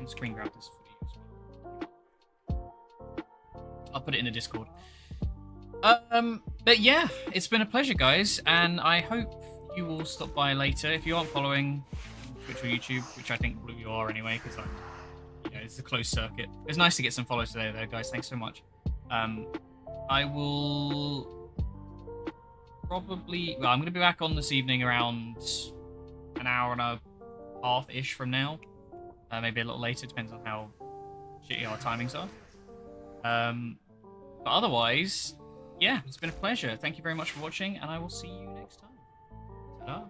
screen grab this for you as well. I'll put it in the Discord. But yeah, it's been a pleasure, guys, and I hope you will stop by later. If you aren't following Twitch or YouTube, which I think all of you are anyway, because it's a closed circuit. It's nice to get some follows today, though, guys. Thanks so much. I will probably... Well, I'm going to be back on this evening around an hour and a half-ish from now. Maybe a little later, depends on how shitty our timings are. But otherwise, yeah, it's been a pleasure. Thank you very much for watching, and I will see you next time. Ta-da.